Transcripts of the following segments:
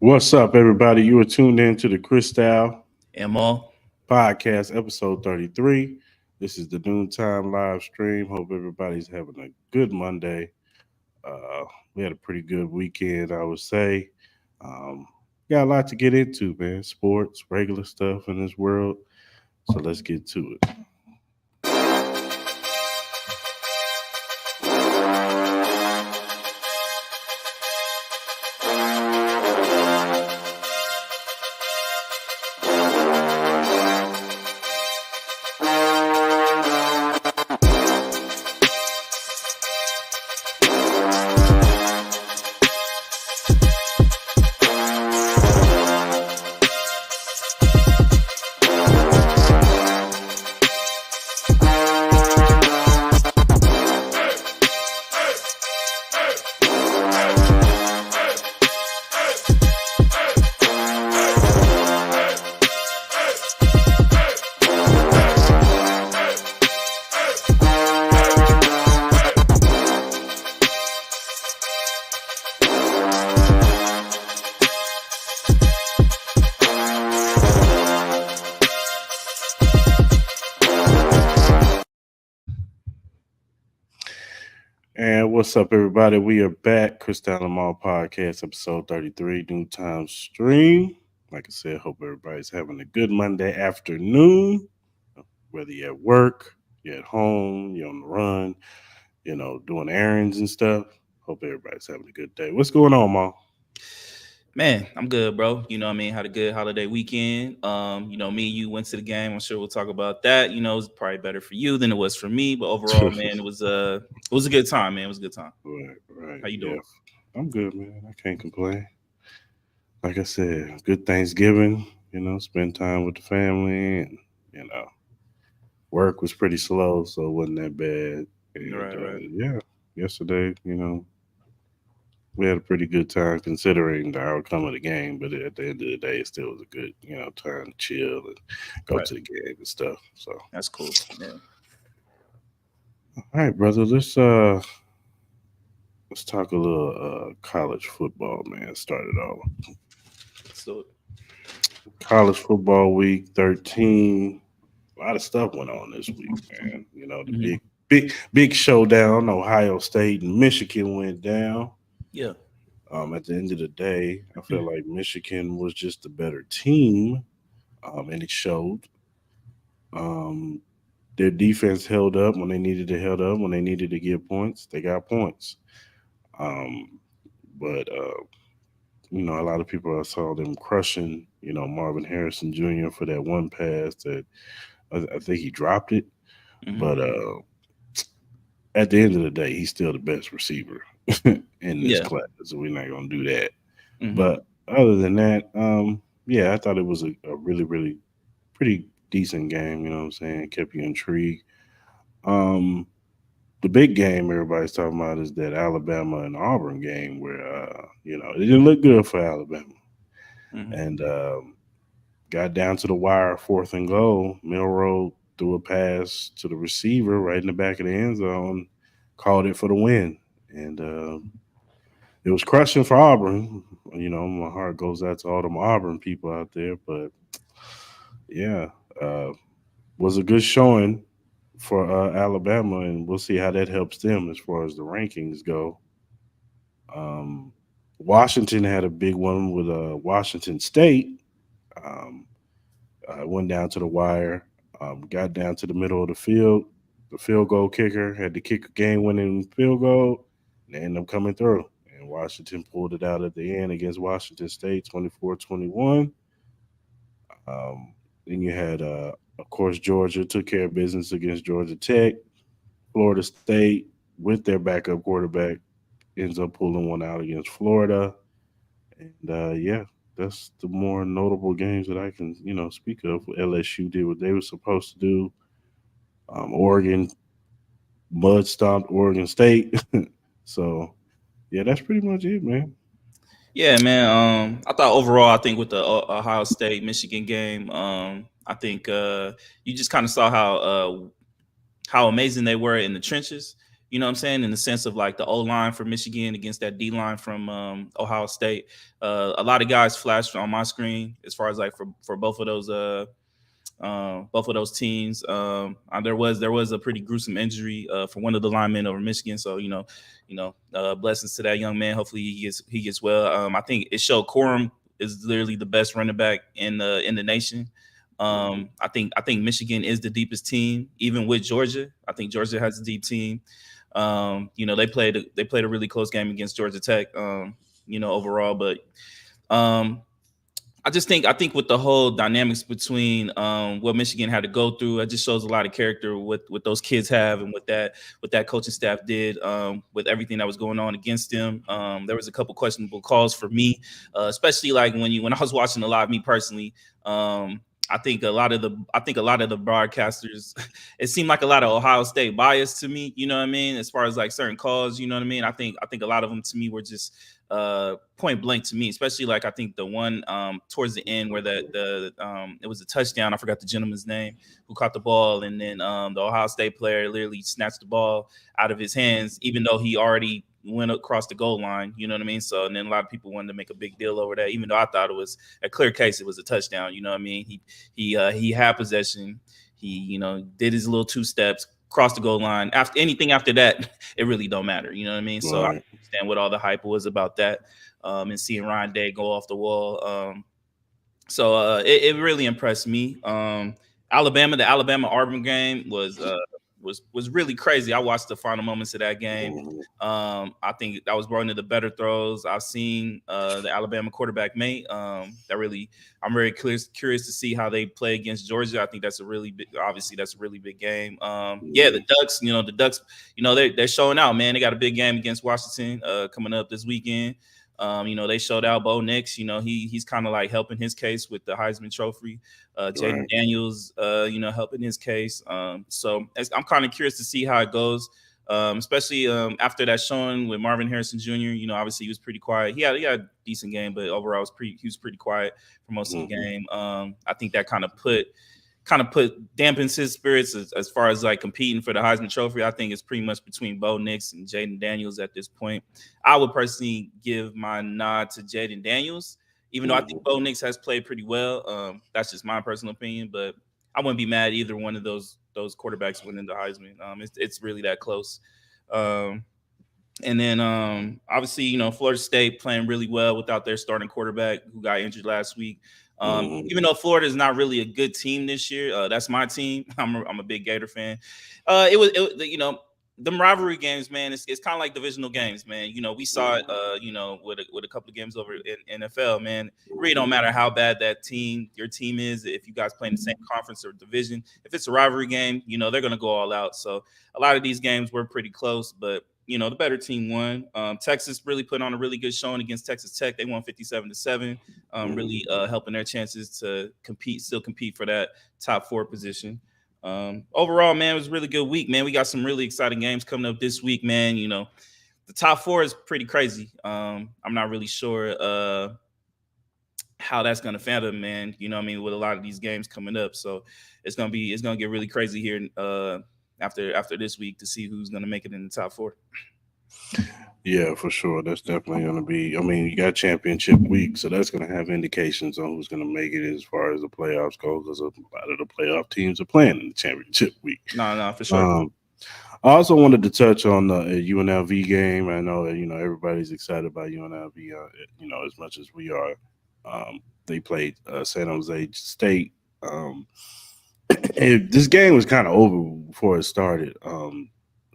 What's up, everybody? You are tuned in to the Cris Style Mal. Podcast, episode 33. This is the Noontime live stream. Hope everybody's having a good Monday. We had a pretty good weekend, I would say. Um, got a lot to get into, man. Sports, regular stuff in this world. So let's get to it. And what's up, everybody? We are back. Cris Style Mal Podcast, episode 33, Noontime stream. Like I said, hope everybody's having a good Monday afternoon. Whether you're at work, you're at home, you're on the run, doing errands and stuff. Hope everybody's having a good day. What's going on, Mal? Man, I'm good, bro. You know what I mean? Had a good holiday weekend. Me and you went to the game. I'm sure we'll talk about that. You know, it was probably better for you than it was for me. But overall, man, it was a good time, man. It was a good time. Right. How you Yeah, doing? I'm good, man. I can't complain. Like I said, good Thanksgiving, spend time with the family and, you know, work was pretty slow, so it wasn't that bad. And Right, right. yeah, yesterday, we had a pretty good time considering the outcome of the game. But at the end of the day, it still was a good, time to chill and go Right. to the game and stuff. So, That's cool. Yeah. all right, brother, let's talk a little college football, man. Started off So college football week 13. A lot of stuff went on this week, man. The mhm. big showdown. Ohio State and Michigan went down. Yeah. At the end of the day, I feel like Michigan was just a better team, and it showed. Um, their defense held up when they needed to held up when they needed to get points. They got points. Um, but a lot of people I saw them crushing. Marvin Harrison Jr. for that one pass that I think he dropped it. Hmm. But at the end of the day, he's still the best receiver in this Yeah. class. So we're not gonna do that. Hmm. But other than that, yeah, I thought it was a really, really pretty decent game. You know what I'm saying? Kept you intrigued. Um, the big game everybody's talking about is that Alabama and Auburn game where it didn't look good for Alabama Hmm. and got down to the wire, fourth and goal. Milrow threw a pass to the receiver right in the back of the end zone, called it for the win, and it was crushing for Auburn. My heart goes out to all them Auburn people out there, but yeah, uh, was a good showing for Alabama, and we'll see how that helps them as far as the rankings go. Um, Washington had a big one with Washington State. Um, went down to the wire, got down to the middle of the field. The field goal kicker had to kick a game winning field goal, and they ended up coming through. And Washington pulled it out at the end against Washington State 24-21. Um, then you had, of course, Georgia took care of business against Georgia Tech. Florida State, with their backup quarterback, ends up pulling one out against Florida. And yeah, that's the more notable games that I can, speak of. LSU did what they were supposed to do. Oregon mud stomped Oregon State. So yeah, that's pretty much it, man. Yeah, man. I thought overall, I think with the Ohio State Michigan game, I think you just kind of saw how amazing they were in the trenches. You know what I'm saying? In the sense of like the O line for Michigan against that D line from Ohio State. A lot of guys flashed on my screen as far as like for both of those teams. There was a pretty gruesome injury for one of the linemen over Michigan. So blessings to that young man. Hopefully he gets well. I think it showed Corum is literally the best running back in the nation. I think Michigan is the deepest team, even with Georgia. I think Georgia has a deep team. They played a really close game against Georgia Tech. Overall, but um, I think with the whole dynamics between what Michigan had to go through, it just shows a lot of character what those kids have and what that coaching staff did with everything that was going on against them. There was a couple questionable calls for me, especially like when I was watching a lot. Me personally, I think a lot of the broadcasters, it seemed like a lot of Ohio State bias to me. You know what I mean? As far as like certain calls, you know what I mean? I think a lot of them to me were just point blank to me, especially like I think the one towards the end where it was a touchdown. I forgot the gentleman's name who caught the ball, and then the Ohio State player literally snatched the ball out of his hands, even though he already went across the goal line. You know what I mean? So and then a lot of people wanted to make a big deal over that, even though I thought it was a clear case. It was a touchdown. You know what I mean? He had possession. He did his little two steps, crossed the goal line. After that, it really don't matter. You know what I mean? So I Right. understand what all the hype was about that, and seeing Ryan Day go off the wall. So it really impressed me. The Alabama Auburn game was really crazy. I watched the final moments of that game. Mhm. I think that was one of the better throws I've seen the Alabama quarterback make. I'm very curious to see how they play against Georgia. I think that's a really big, obviously that's a really big game. Yeah, Yeah. the Ducks, they're showing out, man. They got a big game against Washington coming up this weekend. They showed out Bo Nix. He's kind of like helping his case with the Heisman Trophy. Jaden Right. Daniels, helping his case. I'm kind of curious to see how it goes, especially after that showing with Marvin Harrison Jr. Obviously he was pretty quiet. He had a decent game, but overall he was pretty quiet for most of the Mhm. game. I think that kind of put dampens his spirits as far as like competing for the Heisman Trophy. I think it's pretty much between Bo Nix and Jaden Daniels at this point. I would personally give my nod to Jaden Daniels, even though I think Mhm. Bo Nix has played pretty well. That's just my personal opinion, but I wouldn't be mad either one of those quarterbacks winning the Heisman. It's really that close. Um, and then obviously, Florida State playing really well without their starting quarterback who got injured last week. Mhm. Even though Florida is not really a good team this year, that's my team. I'm a big Gator fan. Them rivalry games, man. It's kind of like divisional games, man. We saw it, Mhm. with a couple of games over in NFL, man. It really don't Mhm. matter how bad your team is. If you guys play in the same conference or division, if it's a rivalry game, they're gonna go all out. So a lot of these games were pretty close, but the better team won. Texas really put on a really good showing against Texas Tech. They won 57-7, Mhm. really helping their chances to still compete for that top four position. Overall, man, it was a really good week, man. We got some really exciting games coming up this week, man. The top four is pretty crazy. I'm not really sure how that's gonna fathom, man. You know what I mean, with a lot of these games coming up. So it's gonna get really crazy here after this week to see who's gonna make it in the top four. Yeah, for sure. That's definitely going to be. I mean, you got championship week, so that's going to have indications on who's going to make it as far as the playoffs go, because a lot of the playoff teams are playing in the championship week. No, no, for sure. Um, I also wanted to touch on the UNLV game. I know everybody's excited about UNLV. As much as we are. They played San Jose State. Um, this game was kind of over before it started.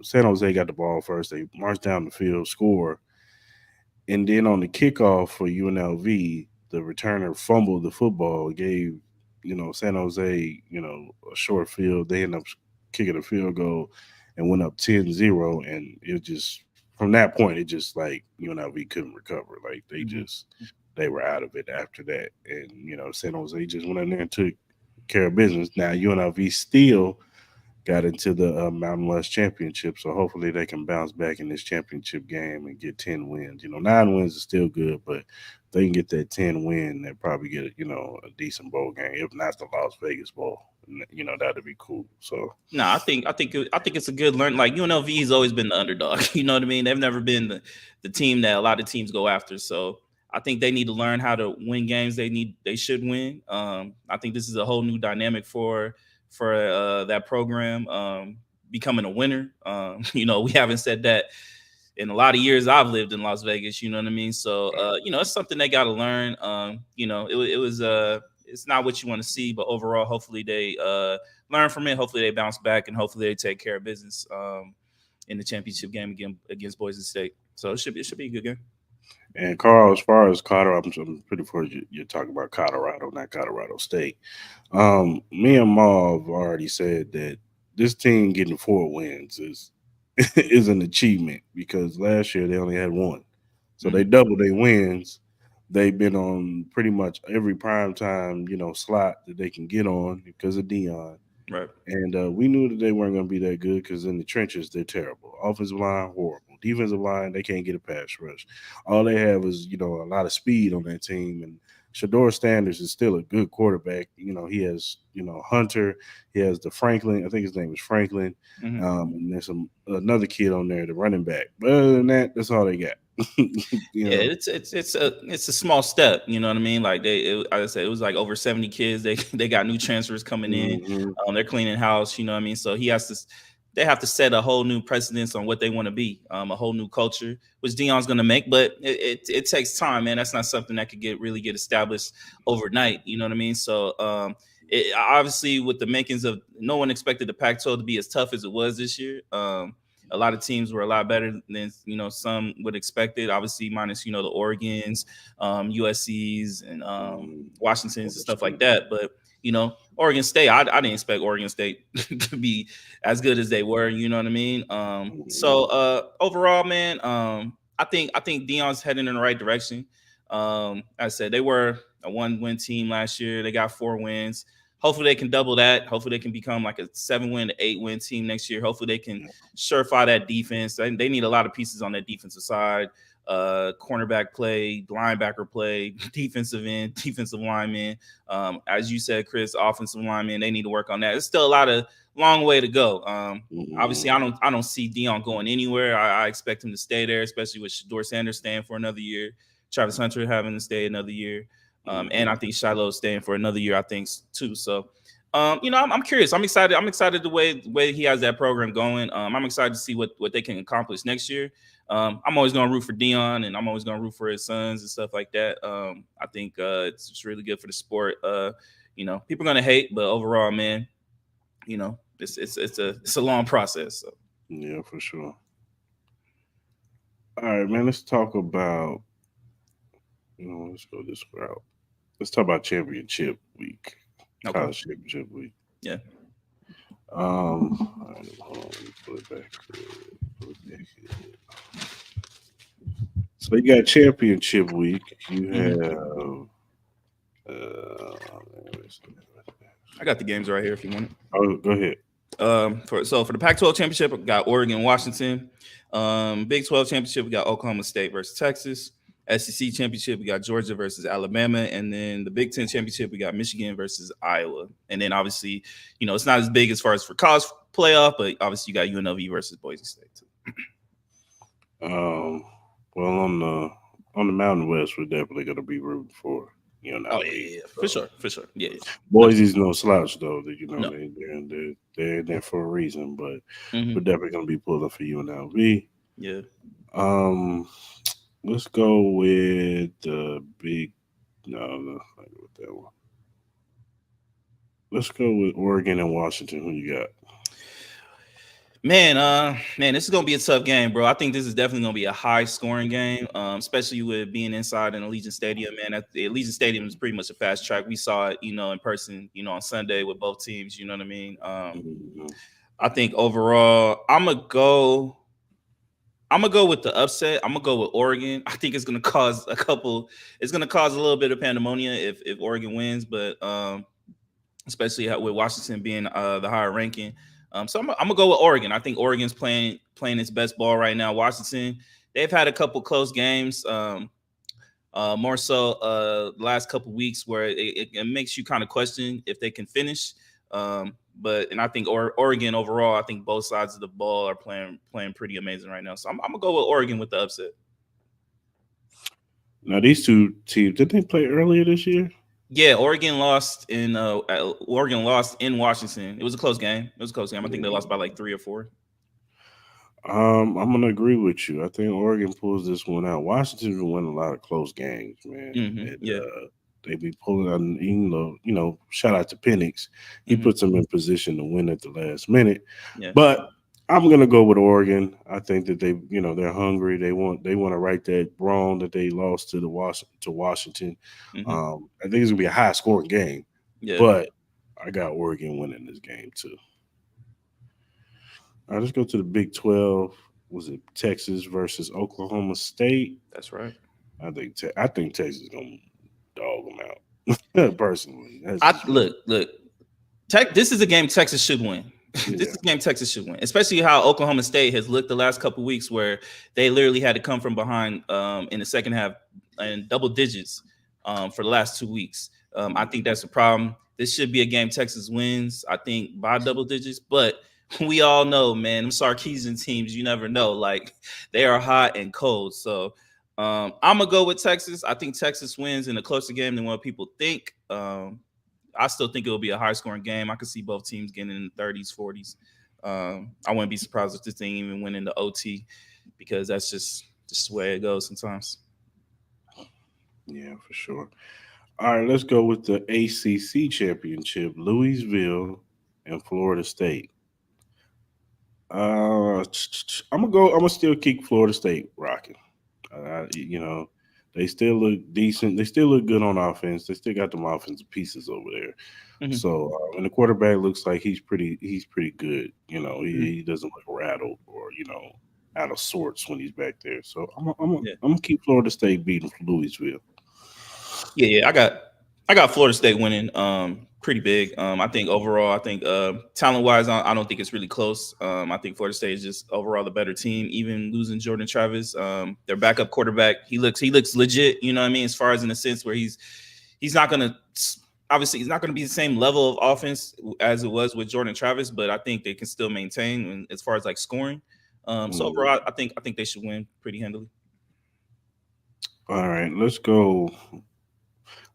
San Jose got the ball first. They marched down the field, score, and then on the kickoff for UNLV, the returner fumbled the football, gave San Jose a short field. They ended up kicking a field goal and went up 10-0, and it just from that point it just like UNLV couldn't recover. Like Mhm. they were out of it after that, and San Jose just went in there and took care of business. Now UNLV still got into the Mountain West Championship. So hopefully they can bounce back in this championship game and get 10 wins. 9 wins is still good, but if they can get that 10 win, they'll probably get a decent bowl game, if not the Las Vegas Bowl. That'd be cool. So No, I think it's a good learn. Like UNLV has always been the underdog. You know what I mean? They've never been the team that a lot of teams go after. So I think they need to learn how to win games. They should win. I think this is a whole new dynamic for that program becoming a winner. We haven't said that in a lot of years I've lived in Las Vegas. You know what I mean? So it's something they got to learn. It was it's not what you want to see, but overall, hopefully they learn from it. Hopefully they bounce back, and hopefully they take care of business in the championship game again against Boise State. So it should be a good game. and Carl, as far as Colorado, I'm pretty sure you're talking about Colorado, not Colorado State. Me and Maul have already said that this team getting 4 wins is is an achievement because last year they only had one, so they Mhm. doubled their wins. They've been on pretty much every prime time slot that they can get on because of Dion. Right. And we knew that they weren't going to be that good because in the trenches they're terrible. Offensive line horrible. Defensive line they can't get a pass rush. All they have is a lot of speed on that team. And Shador Sanders is still a good quarterback. He has Hunter. He has the Franklin. I think his name is Franklin. Hmm. And there's another kid on there, the running back. But other than that, that's all they got. you Yeah, know. it's a small step. You know what I mean? Like like I said, it was like over 70 kids. They got new transfers coming in. Hmm. They're cleaning house. You know what I mean? So they have to set a whole new precedence on what they want to be, a whole new culture, which Dion's going to make. But it takes time, man. That's not something that could really get established overnight. You know what I mean? So obviously, with the makings of no one expected the Pac-12 to be as tough as it was this year. A lot of teams were a lot better than some would expect it. Obviously, minus the Oregons, USC's, and Washingtons and stuff like that. But Oregon State, I didn't expect Oregon State to be as good as they were. You know what I mean? So overall, man, I think Dion's heading in the right direction. I said they were a 1-win team last year. They got 4 wins. Hopefully they can double that. Hopefully they can become like a 7-win to 8-win team next year. Hopefully they can surefire that defense. They need a lot of pieces on that defensive side. Cornerback play, linebacker play, defensive end, defensive lineman. As you said, Chris, offensive lineman. They need to work on that. It's still a long way to go. Obviously, I don't see Dion going anywhere. I expect him to stay there, especially with Shador Sanders staying for another year, Travis Hunter having to stay another year. And I think Shiloh's staying for another year, I think, too. So, I'm curious. I'm excited. I'm excited the way he has that program going. I'm excited to see what they can accomplish next year. I'm always going to root for Dion, and I'm always going to root for his sons and stuff like that. I think it's just really good for the sport. People are going to hate, but overall, man, it's a long process. So. Yeah, for sure. All right, man. Let's talk about. Let's go this route. Let's talk about championship week, Okay. college championship week. Yeah. All right, hold on, let me pull it back. Pull it back here. So you got championship week. You Hmm. have. I got the games right here if you want it. Oh, go ahead. For the Pac-12 championship, we got Oregon, Washington. Big 12 championship, we got Oklahoma State versus Texas. SEC championship, we got Georgia versus Alabama, and then the Big Ten championship, we got Michigan versus Iowa. And then obviously, it's not as big as far as for college playoff, but obviously you got UNLV versus Boise State too. Um, well, on the Mountain West, we're definitely going to be rooting for Oh UNLV. yeah, for So sure, for sure, yeah. No, Boise's no slouch though. no. They're in there for a reason, but we're Hmm. definitely going to be pulling for UNLV. Yeah. Um, let's go with the big. No, no, not go with that one. Let's go with Oregon and Washington. Who you got? Man, this is gonna be a tough game, bro. I think this is definitely gonna be a high scoring game, especially with being inside in Allegiant Stadium. Man, the Allegiant Stadium is pretty much a fast track. We saw it, in person, on Sunday with both teams. You know what I mean? Mhm. I think overall, I'm gonna go with the upset. I'm gonna go with Oregon. I think it's gonna cause a couple. It's gonna cause a little bit of pandemonium if Oregon wins, but especially with Washington being the higher ranking. So I'm gonna go with Oregon. I think Oregon's playing its best ball right now. Washington, they've had a couple close games, more so the last couple weeks where it makes you kind of question if they can finish. But and I think Oregon overall, I think both sides of the ball are playing pretty amazing right now. So I'm gonna go with Oregon with the upset. Now these two teams did they play earlier this year? Yeah, Oregon lost in Washington. It was a close game. It was a close game. I think they lost by like 3 or 4. I'm gonna agree with you. I think Oregon pulls this one out. Washington's been winning a lot of close games, man, and Yeah. they be pulling out. Shout out to Penix. He hmm puts them in position to win at the last minute. Yeah. But I'm gonna go with Oregon. I think that they're hungry. They want to right that wrong that they lost to Washington. hmm I think it's gonna be a high scoring game, Yeah. but I got Oregon winning this game too. All right, let's go to the Big 12. Was it Texas versus Oklahoma State? That's right. I think Texas gonna dog them out. Personally, that's I just me. look. This is a game Texas should win. This Yeah. is a game Texas should win, especially how Oklahoma State has looked the last couple weeks, where they literally had to come from behind in the second half in double digits for the last 2 weeks. I think that's a problem. This should be a game Texas wins, I think, by double digits. But we all know, man, them Sarkeesian teams, you never know. Like, they are hot and cold. So I'm gonna go with Texas. I think Texas wins in a closer game than what people think. I still think it'll be a high scoring game. I could see both teams getting in the 30s, 40s. I wouldn't be surprised if this thing even went into OT, because that's just the way it goes sometimes. Yeah, for sure. All right, let's go with the ACC championship. Louisville and Florida State. I'm gonna go. I'm gonna still keep Florida State rocking. You know, they still look decent. They still look good on offense. They still got them offensive pieces over there. hmm So, and the quarterback looks like he's pretty good. hmm He doesn't look rattled or out of sorts when he's back there. So I'm Yeah. gonna keep Florida State beating Louisville. Yeah. I got Florida State winning pretty big. I think overall, I think talent wise, I don't think it's really close. I think Florida State is just overall the better team, even losing Jordan Travis. Their backup quarterback, he looks legit, you know what I mean, as far as in a sense where he's not gonna obviously he's not gonna be the same level of offense as it was with Jordan Travis, but I think they can still maintain as far as like scoring. So Mm. overall, I think they should win pretty handily. All right, let's go.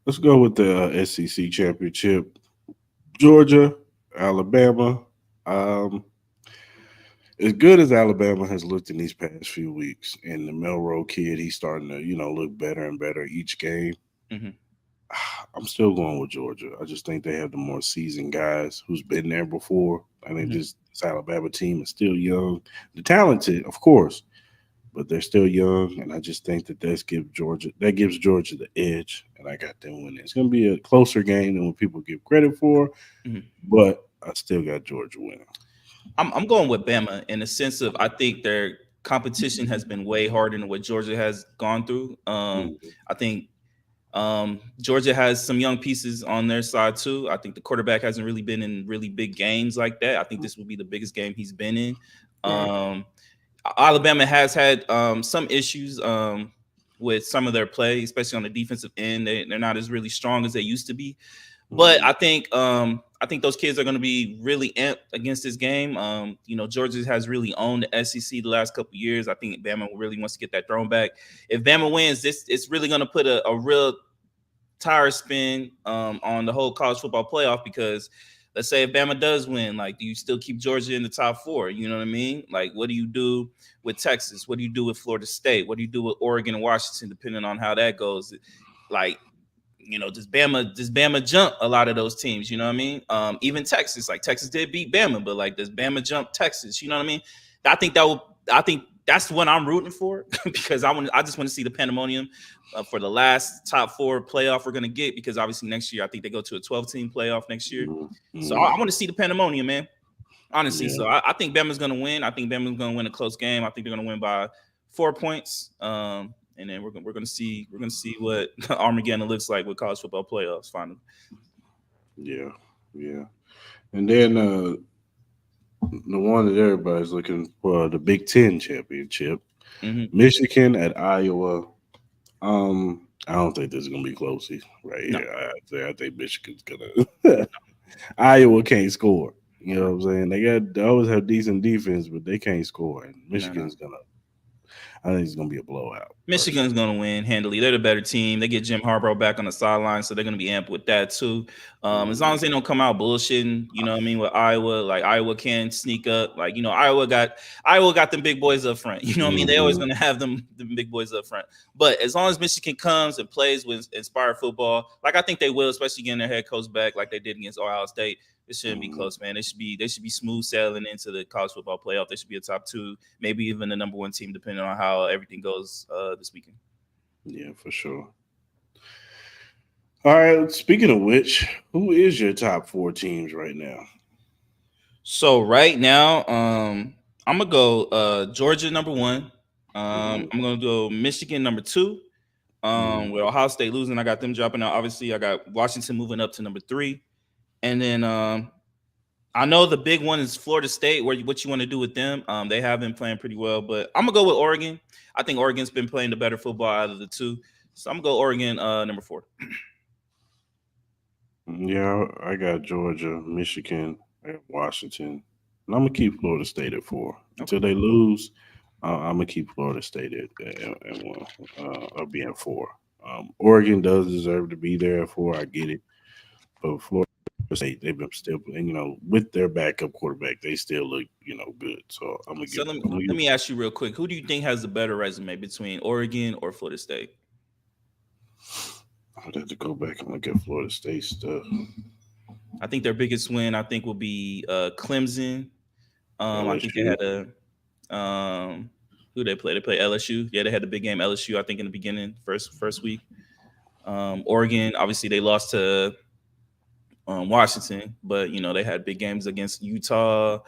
Let's go with the SEC championship. Georgia, Alabama. Um, as good as Alabama has looked in these past few weeks, and the Melrose kid, he's starting to look better and better each game. hmm I'm still going with Georgia. I just think they have the more seasoned guys who's been there before. I think hmm this Alabama team is still young. They're talented, of course, but they're still young, and I just think that gives Georgia the edge, and I got them winning. It's going to be a closer game than what people give credit for, hmm but I still got Georgia winning. I'm going with Bama in the sense of I think their competition has been way harder than what Georgia has gone through. Mhm. I think Georgia has some young pieces on their side too. I think the quarterback hasn't really been in really big games like that. I think this will be the biggest game he's been in. Right. Um, Alabama has had some issues with some of their play, especially on the defensive end. They're not as really strong as they used to be. But Mhm. I think those kids are going to be really amped against this game. Georgia has really owned the SEC the last couple of years. I think Bama really wants to get that throne back. If Bama wins, this it's really going to put a real tire spin on the whole college football playoff, because let's say if Bama does win, like, do you still keep Georgia in the top four? You know what I mean? Like, what do you do with Texas? What do you do with Florida State? What do you do with Oregon and Washington, depending on how that goes? Like, does Bama jump a lot of those teams? You know what I mean? Even Texas, like Texas did beat Bama, but like, does Bama jump Texas? You know what I mean? I think that will. I think that's what I'm rooting for because I just want to see the pandemonium for the last top four playoff we're gonna get, because obviously next year I think they go to a 12-team playoff next year. Mhm. So I Mhm. want to see the pandemonium, man. Honestly, Yeah. so I think Bama's gonna win. I think Bama's gonna win a close game. I think they're gonna win by 4 points. And then we're gonna see what Armageddon looks like with college football playoffs finally. Yeah. Yeah. And then the one that everybody's looking for, the Big Ten championship. hmm Michigan at Iowa. I don't think this is gonna be close right No, here. I think Michigan's gonna. Iowa can't score. You know what I'm saying? They always have decent defense, but they can't score. And No. Michigan's gonna. I think it's gonna be a blowout. Michigan's Personally. going to win handily. They're the better team. They get Jim Harbaugh back on the sideline, so they're going to be amped with that too. As long Mhm. as they don't come out bullshitting, you know what I mean, with Iowa, like Iowa can sneak up. Like, Iowa got them big boys up front. You know what I mean? They always Mhm. going to have them the big boys up front. But as long as Michigan comes and plays with inspired football, like I think they will, especially getting their head coach back like they did against Ohio State. It shouldn't be Mhm. close, man. They should be smooth sailing into the college football playoff. They should be a top two, maybe even the number one team, depending on how everything goes this weekend. Yeah, for sure. All right. Speaking of which, who is your top four teams right now? So right now, I'm gonna go Georgia number one. Mhm. I'm gonna go Michigan number two. Mhm. With Ohio State losing, I got them dropping out. Obviously, I got Washington moving up to number three, and then I know the big one is Florida State. What you want to do with them? They have been playing pretty well, but I'm gonna go with Oregon. I think Oregon's been playing the better football out of the two, so I'm gonna go Oregon number four. Yeah, I got Georgia, Michigan, and Washington, and I'm gonna keep Florida State at four Okay. until they lose. I'm gonna keep Florida State at one, or be at four. Oregon does deserve to be there at four. I get it, but Florida State, they've been still, and with their backup quarterback, they still look, good. So I'm gonna So give, let me I'm gonna let give. me ask you real quick: who do you think has the better resume between Oregon or Florida State? I'd have to go back and look at Florida State stuff. I think their biggest win, I think, will be Clemson. I think they LSU. had a who they play? They play LSU. Yeah, they had the big game LSU. I think in the beginning, first week. Oregon, obviously, they lost to Washington, but they had big games against Utah.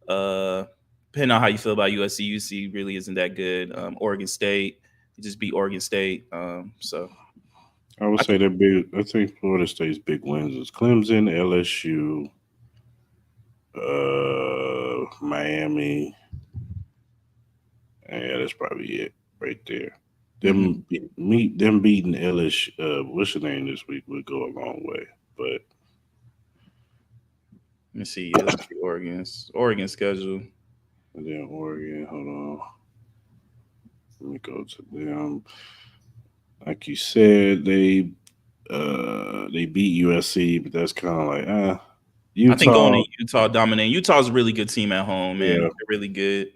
Uh, Depending on how you feel about USC, UC really isn't that good. Oregon State, you just beat Oregon State. So I would I say think that big. I think Florida State's big wins is Clemson, LSU, Miami. Yeah, that's probably it right there. mhm. Them beating LSU. What's the name this week would go a long way. But Let me see. Yeah, let me see Oregon schedule. and then Oregon. Hold on. Let me go to them. Like you said, they beat USC, but that's kind of like I think going Utah. to Utah dominating. Utah's a really good team at home, man. Yeah. They're really good.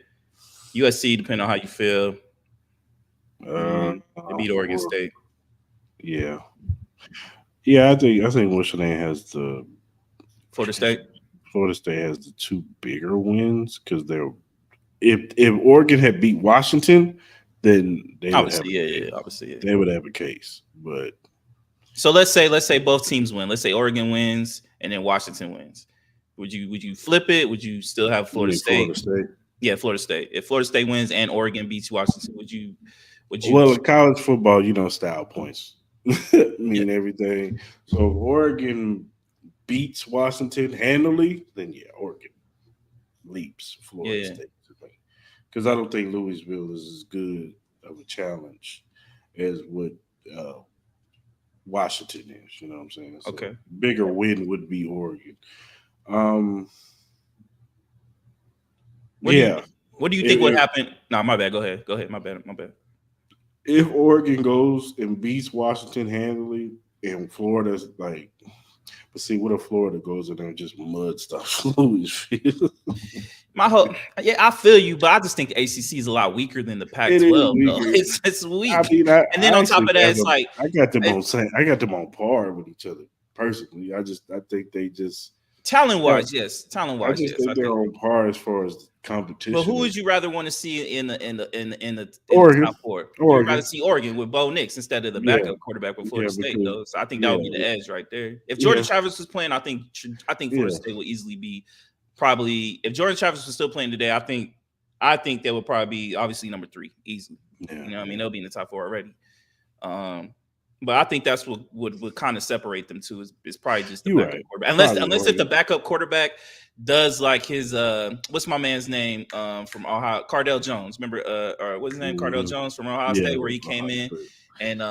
USC, depending on how you feel, Uh, they beat Oregon for State. yeah, yeah. I think what's the name has the Florida State, Florida State has the two bigger wins because they're if Oregon had beat Washington, then obviously, yeah, obviously, yeah. they would have a case. But So let's say both teams win. Let's say Oregon wins and then Washington wins. Would you flip it? Would you still have you Florida mean Florida State? State? Yeah, Florida State. If Florida State wins and Oregon beats Washington, would you? Well, in college football, style points Yeah, mean everything. So if Oregon beats Washington handily, then yeah, Oregon leaps Florida yeah. State to me because I don't think Louisville is as good of a challenge as what uh, Washington is. You know what I'm saying? So Okay. bigger win would be Oregon. Um, What do you yeah, What do you think would if, happen? No, my bad. Go ahead. Go ahead. My bad. My bad. if Oregon goes and beats Washington handily, and Florida's like, but see, what if Florida goes in there and just mud stuff Louisville? My whole Yeah, I feel you, but I just think the ACC is a lot weaker than the It is Pac-12. Though weaker. it's I weak, mean, I, and then I on top actually of that, have it's them. like it, I got them on par with each other personally. I think they just talent have. wise, yes. Talent I wise, just yes. think I they're think. on par as far as But who competition would is. you rather want to see in the Oregon, top four? You would rather Oregon, see Oregon with Bo Nix instead of the yeah, backup quarterback with Florida yeah, State, because though. So I think that yeah, would be the edge right there. If Jordan yeah, Travis was playing, I think Florida yeah, State would easily be probably if Jordan Travis was still playing today. I think they would probably be obviously number three easily. yeah, You know what I mean? yeah. They'll be in the top four already. Um, but I think that's what would kind of separate them two is probably just the You're backup right. quarterback. Unless Probably unless if the Oregon. backup quarterback does like his what's my man's name from Ohio, Cardell Jones. Remember or what's his name? Cardell Hmm. Jones from Ohio Yeah, State, where with he came Ohio in State. and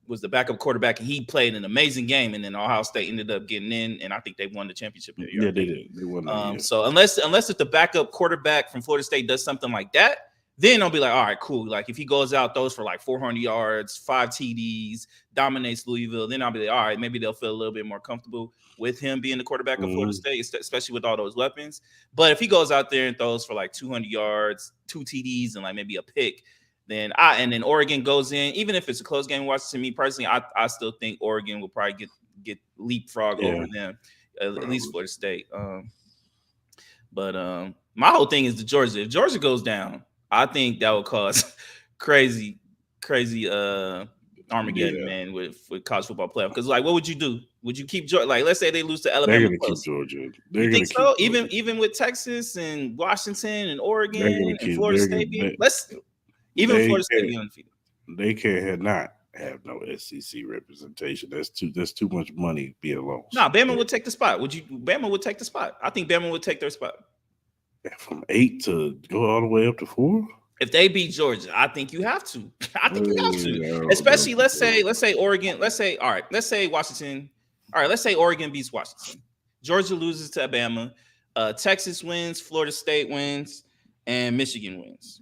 was the backup quarterback, and he played an amazing game. And then Ohio State ended up getting in, and I think they won the championship that year. Yeah, they did. They won that year. So unless if the backup quarterback from Florida State does something like that, then I'll be like, all right, cool. Like if he goes out, throws for like 400 yards, 5 TDs, dominates Louisville, then I'll be like, all right, maybe they'll feel a little bit more comfortable with him being the quarterback of Florida State, especially with all those weapons. But if he goes out there and throws for like 200 yards, 2 TDs, and like maybe a pick, then Oregon goes in, even if it's a close game. Washington, me personally, I still think Oregon will probably get leapfrog over them, at least Florida State. But my whole thing is the Georgia. If Georgia goes down, I think that would cause crazy Armageddon, man, with college football playoff. Because like, what would you do? Would you keep Georgia? Like, let's say they lose to Alabama. They're gonna keep Georgia. You think so? Even with Texas and Washington and Oregon and Florida State, even Florida State be undefeated. They can't not have no SEC representation. That's too much money being lost. No, Bama would take the spot. Bama would take the spot. I think Bama would take their spot. From 8 to go all the way up to 4. If they beat Georgia, I think you have to. Especially let's say Oregon. Let's say Washington. All right, let's say Oregon beats Washington. Georgia loses to Alabama. Texas wins. Florida State wins, and Michigan wins.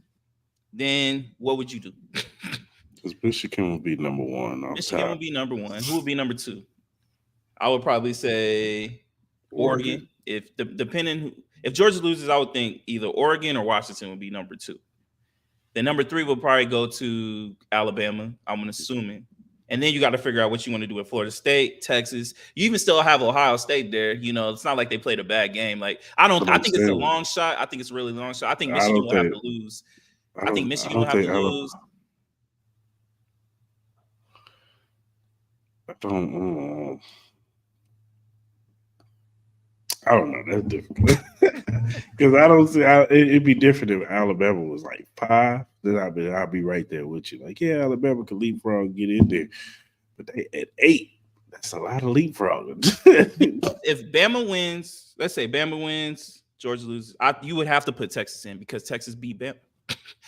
Then what would you do? Because Michigan will be number 1. Michigan will be number 1. Who would be number 2? I would probably say Oregon. If Georgia loses, I would think either Oregon or Washington would be number 2. Then number 3 will probably go to Alabama, I'm assuming. And then you got to figure out what you want to do with Florida State, Texas. You even still have Ohio State there. You know, it's not like they played a bad game. Like I think it's a long shot. I think it's a really long shot. I think Michigan will have to lose. I think Michigan will have to lose. I don't know. That's difficult because I don't see. It'd be different if Alabama was like 5. Then I'll be right there with you. Like, yeah, Alabama could leapfrog and get in there, but they at 8. That's a lot of leapfrogging. If Bama wins, let's say Bama wins, Georgia loses. You would have to put Texas in because Texas beat Bama.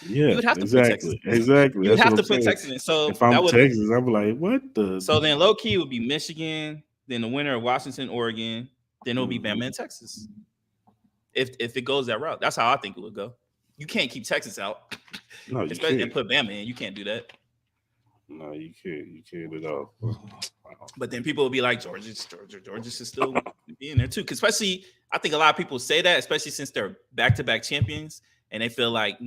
Yeah, you would have to put Texas. Exactly. You have to put Texas in. So if I'm Texas, I'm like, what the? So then low key would be Michigan. Then the winner of Washington, Oregon. Then it'll be Bama and Texas. If it goes that route, that's how I think it would go. You can't keep Texas out, especially and put Bama in. You can't do that. No, you can't. You can't at all. But then people will be like, Georgia should still be in there too. Because especially, I think a lot of people say that, especially since they're back-to-back champions, and they feel like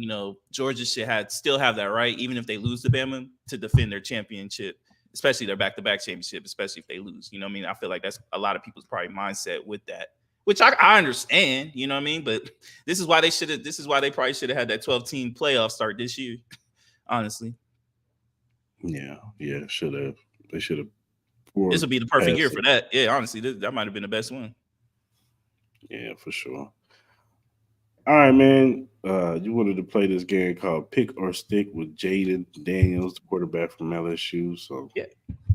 Georgia should still have that right, even if they lose to Bama, to defend their championship. Especially their back-to-back championship, especially if they lose. You know what I mean? I feel like that's a lot of people's probably mindset with that, which I understand, you know what I mean? But this is why they probably should have had that 12-team playoff start this year, honestly. Yeah, should have. They should have. This would be the perfect year for that. Yeah, honestly, that might have been the best one. Yeah, for sure. All right, man. You wanted to play this game called Pick or Stick with Jaden Daniels, the quarterback from LSU. So yeah.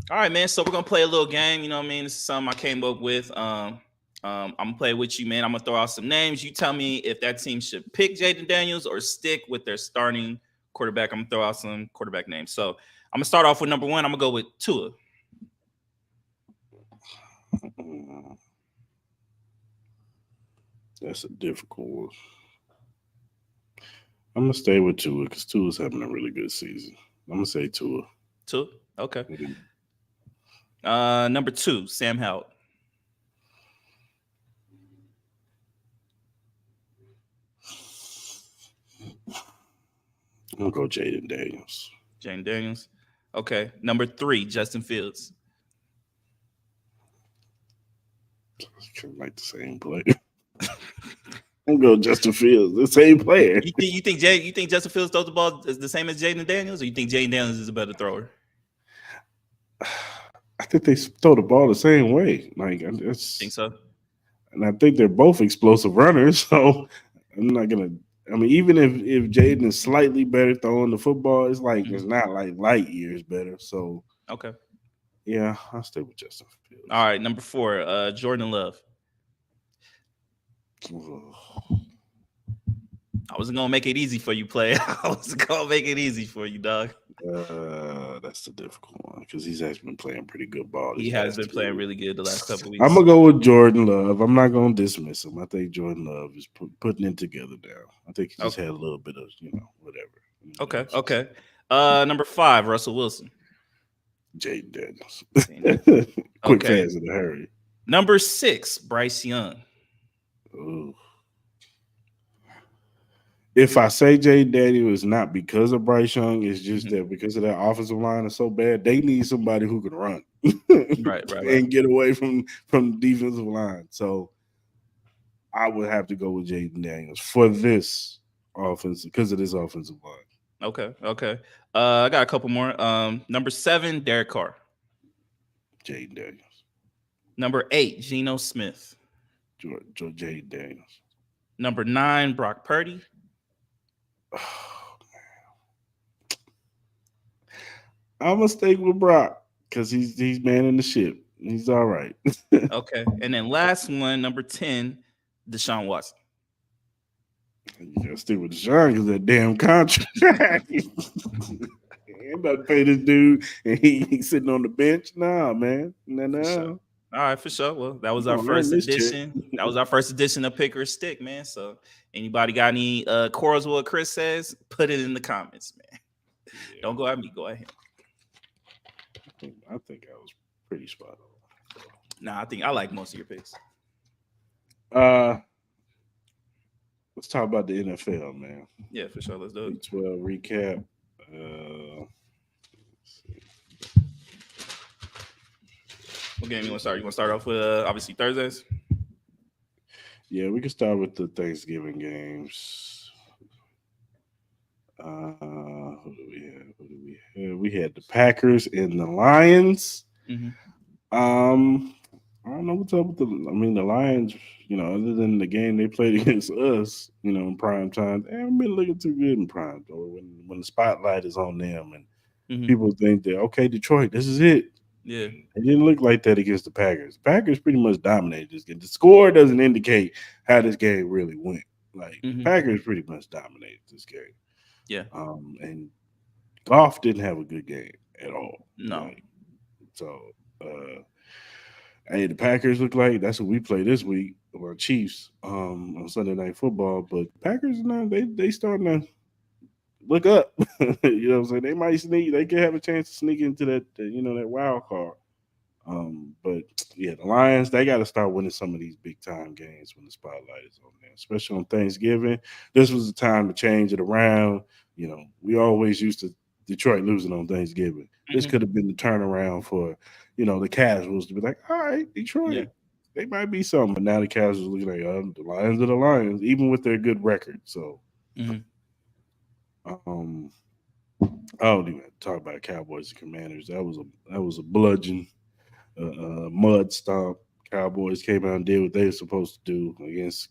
All right, man. So we're gonna play a little game. You know what I mean? This is something I came up with. I'm gonna play with you, man. I'm gonna throw out some names. You tell me if that team should pick Jaden Daniels or stick with their starting quarterback. I'm gonna throw out some quarterback names. So I'm gonna start off with number 1. I'm gonna go with Tua. That's a difficult one. I'm gonna stay with Tua because Tua's having a really good season. I'm gonna say Tua. Tua, okay. Number 2, Sam Howell. I'm gonna go Jaden Daniels. Jaden Daniels, okay. Number 3, Justin Fields. Kind of like the same player. I'm going Justin Fields, the same player. You think Justin Fields throws the ball the same as Jaden Daniels, or you think Jaden Daniels is a better thrower? I think they throw the ball the same way. Like I think so. And I think they're both explosive runners. So I'm not gonna. I mean, even if Jaden is slightly better throwing the football, it's like it's not like light years better. So okay. Yeah, I'll stay with Justin Fields. All right, number 4, Jordan Love. I wasn't gonna make it easy for you, player. I wasn't gonna make it easy for you, dog. That's the difficult one because he's actually been playing pretty good ball He these has last been 2 playing weeks. really good the last couple I'm weeks. gonna go with Jordan Love. I'm not gonna dismiss him. I think Jordan Love is putting it together now. I think he just Okay. had a little bit of whatever. Okay. It's just Okay. Number 5, Russell Wilson. Jaden Daniels. Seen Quick, Okay. fast, in a hurry. Number 6, Bryce Young. Ooh. If I say Jaden Daniels, it's not because of Bryce Young. It's just Mhm. that because of that offensive line is so bad, they need somebody who can run Right. Right. Right. and get away from the defensive line. So I would have to go with Jaden Daniels for this offense because of this offensive line. Okay. Okay. I got a couple more. Number 7, Derek Carr. Jaden Daniels. Number 8, Geno Smith. Jaden Daniels. Number 9, Brock Purdy. I'm gonna stay with Brock because he's manning the ship. He's all right. Okay. And then last one, number 10, Deshaun Watson. You gotta stick with Deshaun because that damn contract. Ain't about to pay this dude and he's sitting on the bench. Nah, man. No, For sure. no. All right, for sure. Well, that You was our gonna earn first this check. edition. That was our first edition of Pick or Stick, man. So, anybody got any quarrels with what Chris says? Put it in the comments, man. Yeah, Don't go at me. Go ahead. I think I was pretty spot on. Nah, I think I like most of your picks. Uh, let's talk about the NFL, man. Yeah, for sure. Let's do it. Week 12 recap. Let's see. What game you want to start? You want to start off with obviously Thursdays? Yeah, we can start with the Thanksgiving games. Who do we have? Who do we have? We had the Packers and the Lions. Mm-hmm. I don't know what's up with the. I mean, the Lions. Other than the game they played against us, in prime time, they haven't been looking too good in prime. Or when the spotlight is on them, and Mm-hmm. people think that okay, Detroit, this is it. Yeah. It didn't look like that against the Packers. Packers pretty much dominated this game. The score doesn't indicate how this game really went. Like the Mm-hmm. Packers pretty much dominated this game. Yeah. And Goff didn't have a good game at all. No. Like so. Hey, the Packers look like that's what we play this week. Or Chiefs on Sunday Night Football, but Packers now they starting to look up. You know what I'm saying? They might sneak. They could have a chance to sneak into that wild card. But yeah, the Lions they got to start winning some of these big time games when the spotlight is on them, especially on Thanksgiving. This was the time to change it around. We always used to Detroit losing on Thanksgiving. This Mm-hmm. could have been the turnaround for the casuals to be like, all right, Yeah. Detroit, they might be something. But now the casuals looking like the Lions are the Lions, even with their good record. So, Mm-hmm. um, I don't even talk about Cowboys and Commanders. That was a bludgeon mud stomp. Cowboys came out and did what they were supposed to do against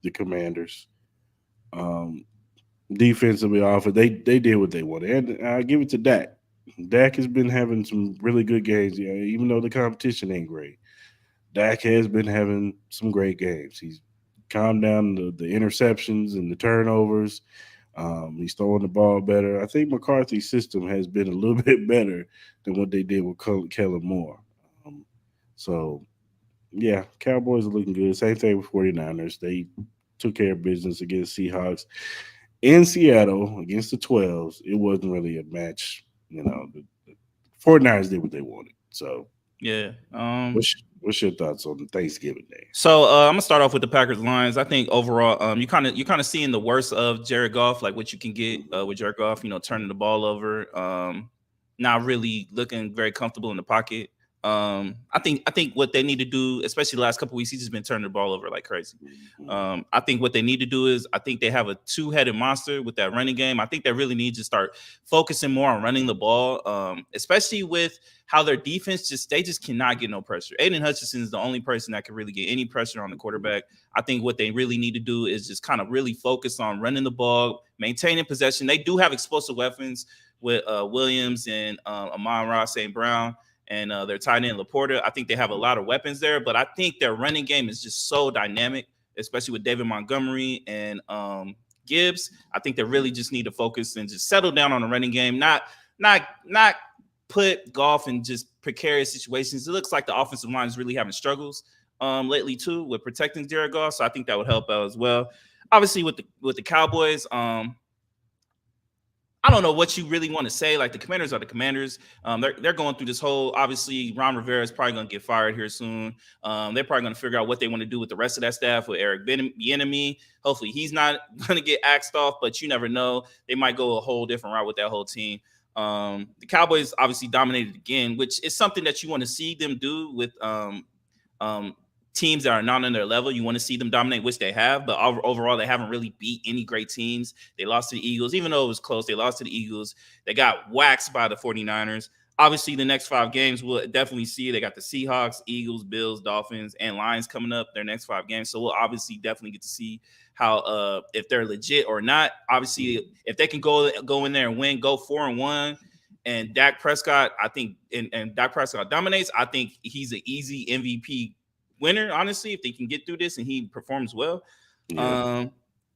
the Commanders. Um, Defensively off they did what they wanted, and I give it to Dak. Dak has been having some really good games, yeah. Even though the competition ain't great, Dak has been having some great games. He's calmed down the interceptions and the turnovers. He's throwing the ball better. I think McCarthy's system has been a little bit better than what they did with Kellen Moore. Um, so yeah, Cowboys are looking good. Same thing with 49ers. They took care of business against Seahawks in Seattle against the 12s. It wasn't really a match. The 49ers did what they wanted. So Yeah. what's your thoughts on Thanksgiving Day? So I'm gonna start off with the Packers Lions. I think overall, you kind of seeing the worst of Jared Goff, like what you can get with Jared Goff, turning the ball over, not really looking very comfortable in the pocket. I think what they need to do, especially the last couple weeks, he's just been turning the ball over like crazy. I think what they need to do is I think they have a two-headed monster with that running game. I think they really need to start focusing more on running the ball, especially with how their defense they just cannot get no pressure. Aiden Hutchinson is the only person that can really get any pressure on the quarterback. I think what they really need to do is just kind of really focus on running the ball, maintaining possession. They do have explosive weapons with Williams and Amon-Ra St. Brown and their tight end Laporta. I think they have a lot of weapons there, but I think their running game is just so dynamic, especially with David Montgomery and Gibbs. I think they really just need to focus and just settle down on the running game, not not put golf in just precarious situations. It looks like the offensive line is really having struggles lately too with protecting Jared Goff. So I think that would help out as well. Obviously with the Cowboys, I don't know what you really want to say. Like the Commanders are the Commanders. They're going through this whole. Obviously, Ron Rivera is probably going to get fired here soon. They're probably going to figure out what they want to do with the rest of that staff with Eric Bieniemy. Hopefully, he's not going to get axed off, but you never know. They might go a whole different route with that whole team. The Cowboys obviously dominated again, which is something that you want to see them do with um, teams that are not on their level. You want to see them dominate, which they have, but overall, they haven't really beat any great teams. They lost to the Eagles, even though it was close. They lost to the Eagles. They got waxed by the 49ers. Obviously, the next 5 games we'll definitely see. They got the Seahawks, Eagles, Bills, Dolphins, and Lions coming up their next 5 games. So we'll obviously definitely get to see how if they're legit or not. Obviously, if they can go in there and win, go 4-1. And Dak Prescott, I think, and Dak Prescott dominates. I think he's an easy MVP winner, honestly, if they can get through this and he performs well. Yeah.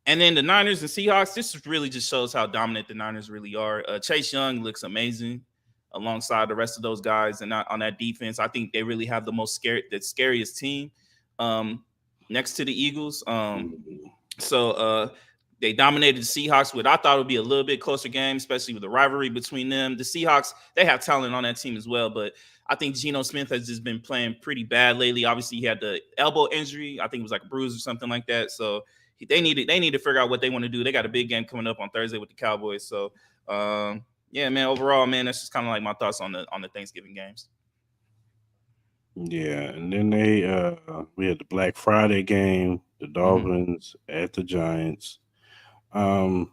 And then the Niners and Seahawks, this really just shows how dominant the Niners really are. Chase Young looks amazing alongside the rest of those guys, and on that defense, I think they really have the scariest team next to the Eagles. So they dominated the Seahawks with I thought it would be a little bit closer game, especially with the rivalry between them. The Seahawks, they have talent on that team as well, but I think Geno Smith has just been playing pretty bad lately. Obviously, he had the elbow injury. I think it was like a bruise or something like that. So they need to figure out what they want to do. They got a big game coming up on Thursday with the Cowboys. So yeah, man. Overall, man, that's just kind of like my thoughts on the Thanksgiving games. Yeah, and then we had the Black Friday game, the Dolphins at the Giants, um,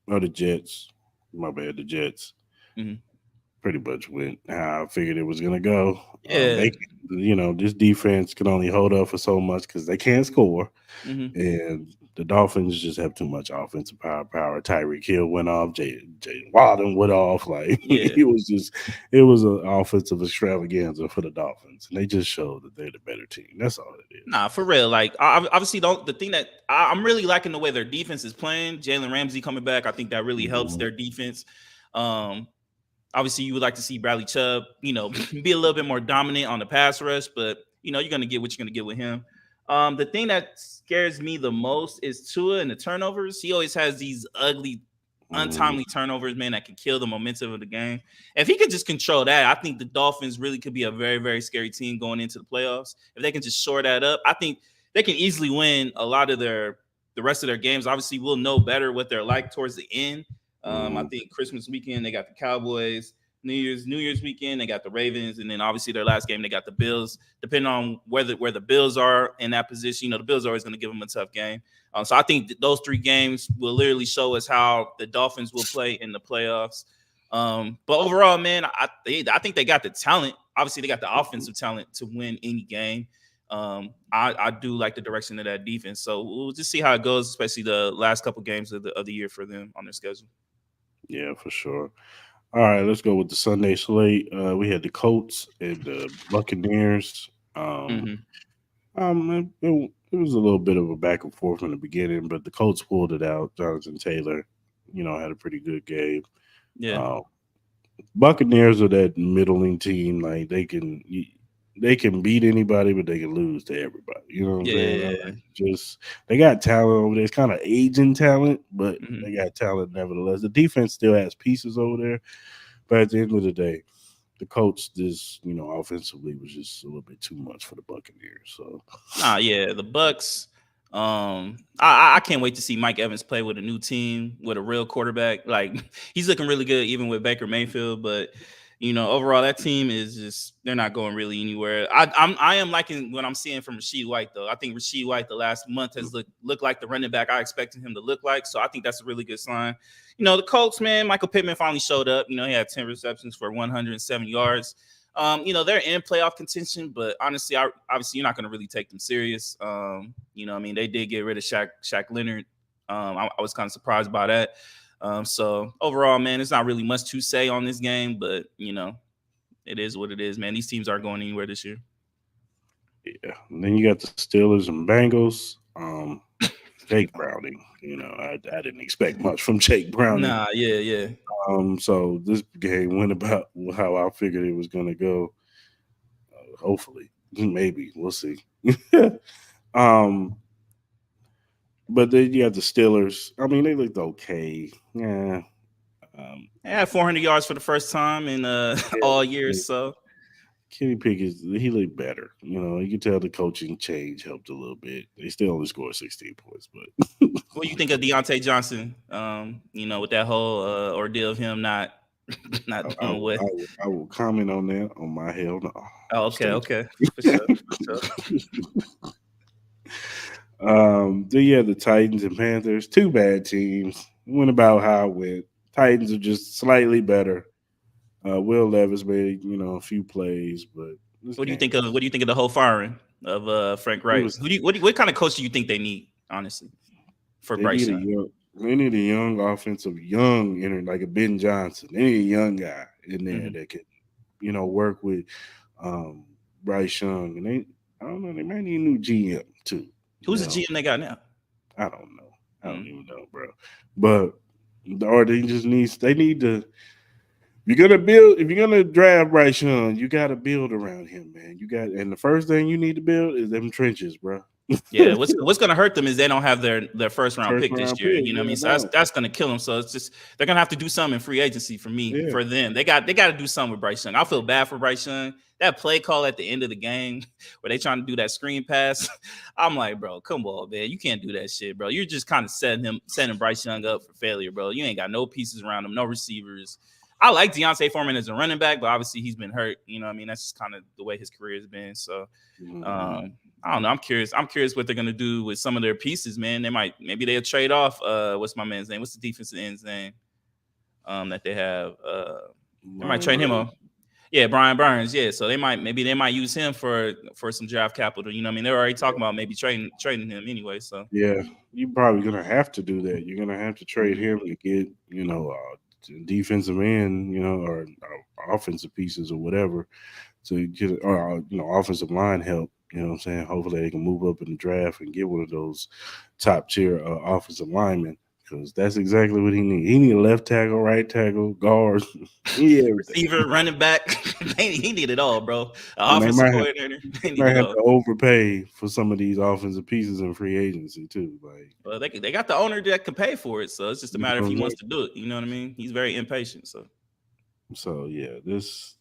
or the Jets. My bad, the Jets. Mm-hmm. Pretty much went how I figured it was gonna go. Yeah. This defense can only hold up for so much because they can't score, Mm-hmm. and the Dolphins just have too much offensive power. Tyreek Hill went off. Jay Waddle went off. Like Yeah. it was an offensive extravaganza for the Dolphins, and they just showed that they're the better team. That's all it is. Nah, for real. Like, obviously, the thing that I'm really liking the way their defense is playing. Jalen Ramsey coming back, I think that really helps their defense. Obviously, you would like to see Bradley Chubb, be a little bit more dominant on the pass rush, but you're gonna get what you're gonna get with him. The thing that scares me the most is Tua and the turnovers. He always has these ugly, untimely turnovers, man, that can kill the momentum of the game. If he could just control that, I think the Dolphins really could be a very, very scary team going into the playoffs. If they can just shore that up, I think they can easily win a lot of the rest of their games. Obviously, we'll know better what they're like towards the end. I think Christmas weekend they got the Cowboys. New Year's weekend they got the Ravens, and then obviously their last game they got the Bills. Depending on where the Bills are in that position, the Bills are always going to give them a tough game. So I think those 3 games will literally show us how the Dolphins will play in the playoffs. But overall, man, I think they got the talent. Obviously, they got the offensive talent to win any game. I do like the direction of that defense. So we'll just see how it goes, especially the last couple games of the year for them on their schedule. Yeah, for sure. All right, let's go with the Sunday slate. We had the Colts and the Buccaneers. It was a little bit of a back and forth in the beginning, but the Colts pulled it out. Jonathan Taylor, had a pretty good game. Yeah. Buccaneers are that middling team. Like they can beat anybody, but they can lose to everybody. You know what I'm saying? Yeah. Just they got talent over there. It's kind of aging talent, but Mm-hmm. they got talent nevertheless. The defense still has pieces over there, but at the end of the day, the coach just offensively was just a little bit too much for the Buccaneers. So Yeah, the Bucks. I can't wait to see Mike Evans play with a new team with a real quarterback. Like he's looking really good, even with Baker Mayfield. But overall, that team is just—they're not going really anywhere. I am liking what I'm seeing from Rashid White, though. I think Rashid White the last month has looked like the running back I expected him to look like. So I think that's a really good sign. The Colts, man, Michael Pittman finally showed up. He had 10 receptions for 107 yards. They're in playoff contention, but honestly, obviously, you're not going to really take them serious. They did get rid of Shaq Leonard. I was kind of surprised by that. So overall, man, there's not really much to say on this game, but it is what it is, man. These teams aren't going anywhere this year. yeah, and then you got the Steelers and Bengals. Jake Browning. I didn't expect much from Jake Browning. Nah, yeah, yeah. So this game went about how I figured it was gonna go. Hopefully, maybe we'll see. um, but then you have the Steelers. I mean, they looked okay. Yeah. They had 400 yards for the first time in all year. So, Kenny Pickett, he looked better. You can tell the coaching change helped a little bit. They still only scored 16 points, but what do you think of Deontay Johnson? With that whole ordeal of him not I, not I, doing what. I will comment on that on my hell no. Oh, okay, Stay. okay, for sure, for sure. Then you have the Titans and Panthers, two bad teams. Went about how it went. Titans are just slightly better. Will Levis made a few plays, but this What do you game think of the whole firing of Frank it Wright? was What kind of coach do you think they need, honestly, for they Bryce need a Young? young they need a young offensive like a Ben Johnson. They need a young guy in there Hmm. that could work with um, Bryce Young, and I don't know, they might need a new GM too. You Who's the know, GM they got now? I don't know. I don't Mm. even know, bro. But or they need to. If you're gonna draft Bryce Young, you got to build around him, man. And the first thing you need to build is them trenches, bro. Yeah, what's going to hurt them is they don't have their first round First pick this round year. pick, You know what I yeah, mean? So no, that's going to kill them. So it's just they're going to have to do something in free agency yeah. for them. They got to do something with Bryce Young. I feel bad for Bryce Young. That play call at the end of the game where they trying to do that screen pass. I'm like, bro, come on, man. You can't do that shit, bro. You're just kind of setting Bryce Young up for failure, bro. You ain't got no pieces around him, no receivers. I like Deontay Foreman as a running back, but obviously he's been hurt. You know what I mean? That's just kind of the way his career has been. So Mhm. I don't know. I'm curious. I'm curious what they're gonna do with some of their pieces, man. Maybe they'll trade off. What's my man's name? What's the defensive end's name? That they have. They might Brian trade him off. Burns. Yeah, Brian Burns. Yeah, so they might use him for some draft capital. You know what I mean? They're already talking about maybe trading him anyway. So Yeah, you're probably gonna have to do that. You're gonna have to trade him to get defensive end, or offensive pieces or whatever to get or offensive line help. You know what I'm saying? Hopefully they can move up in the draft and get one of those top tier offensive linemen because that's exactly what he needs. He need a left tackle, right tackle, guard. Yeah, everything. receiver, running back, he need it all, bro. And Offensive coordinator, they need might it have all. to overpay for some of these offensive pieces in free agency too. Like, Well, they got the owner that can pay for it, so it's just a you matter know if what he I'm saying? wants to do it. You know what I mean? He's very impatient. So So yeah, it's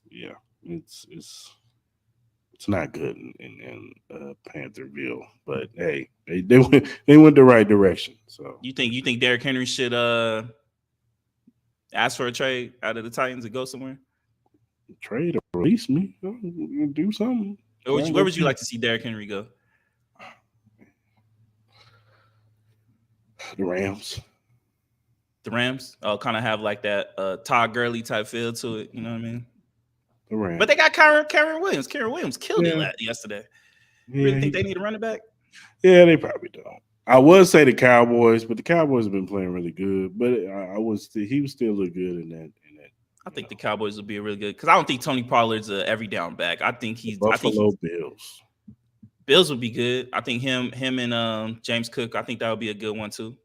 not good in Pantherville, but hey, they went the right direction. So you think Derrick Henry should ask for a trade out of the Titans and go somewhere? trade or release me, do something. Or So I can where go would you play like to see Derrick Henry go? the Rams. The Rams? Oh, kind of have like that Todd Gurley type feel to it. You know what I mean? The But they Rams. got Karen Williams. Karen Williams killed it Yeah, yesterday. You really yeah, think they need a running back? yeah. They probably don't. I would say the Cowboys, but the Cowboys have been playing really good. But he was still look good in that. I think the Cowboys will be a really good because I don't think Tony Pollard's a every down back. The I think Buffalo he's Bills. Bills would be good. I think him and James Cook. I think that would be a good one too.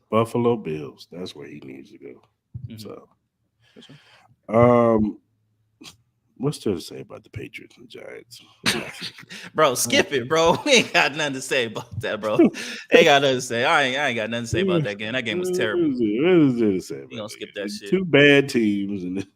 Buffalo Bills. That's where he needs to go. Mm-hmm. So, For sure. um, what's there to say about the Patriots and Giants? Nothing. Bro, skip it, bro. We ain't got nothing to say about that, bro. Ain't got nothing to say. I ain't got nothing to say about that game. That game was terrible. What is there to say We about gonna that skip that game? shit. Two bad teams, and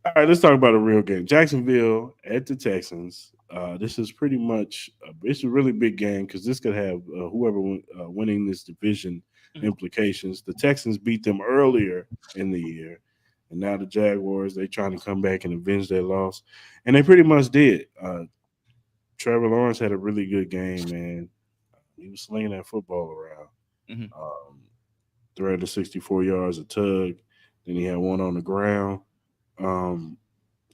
all right, let's talk about a real game. Jacksonville at the Texans. This is pretty much it's a really big game because this could have whoever winning this division Mhm. implications. The Texans beat them earlier in the year, and now the Jaguars they trying to come back and avenge their loss, and they pretty much did. Trevor Lawrence had a really good game, man. He was slinging that football around. Mhm. 364 yards a tug. Then he had one on the ground. Um,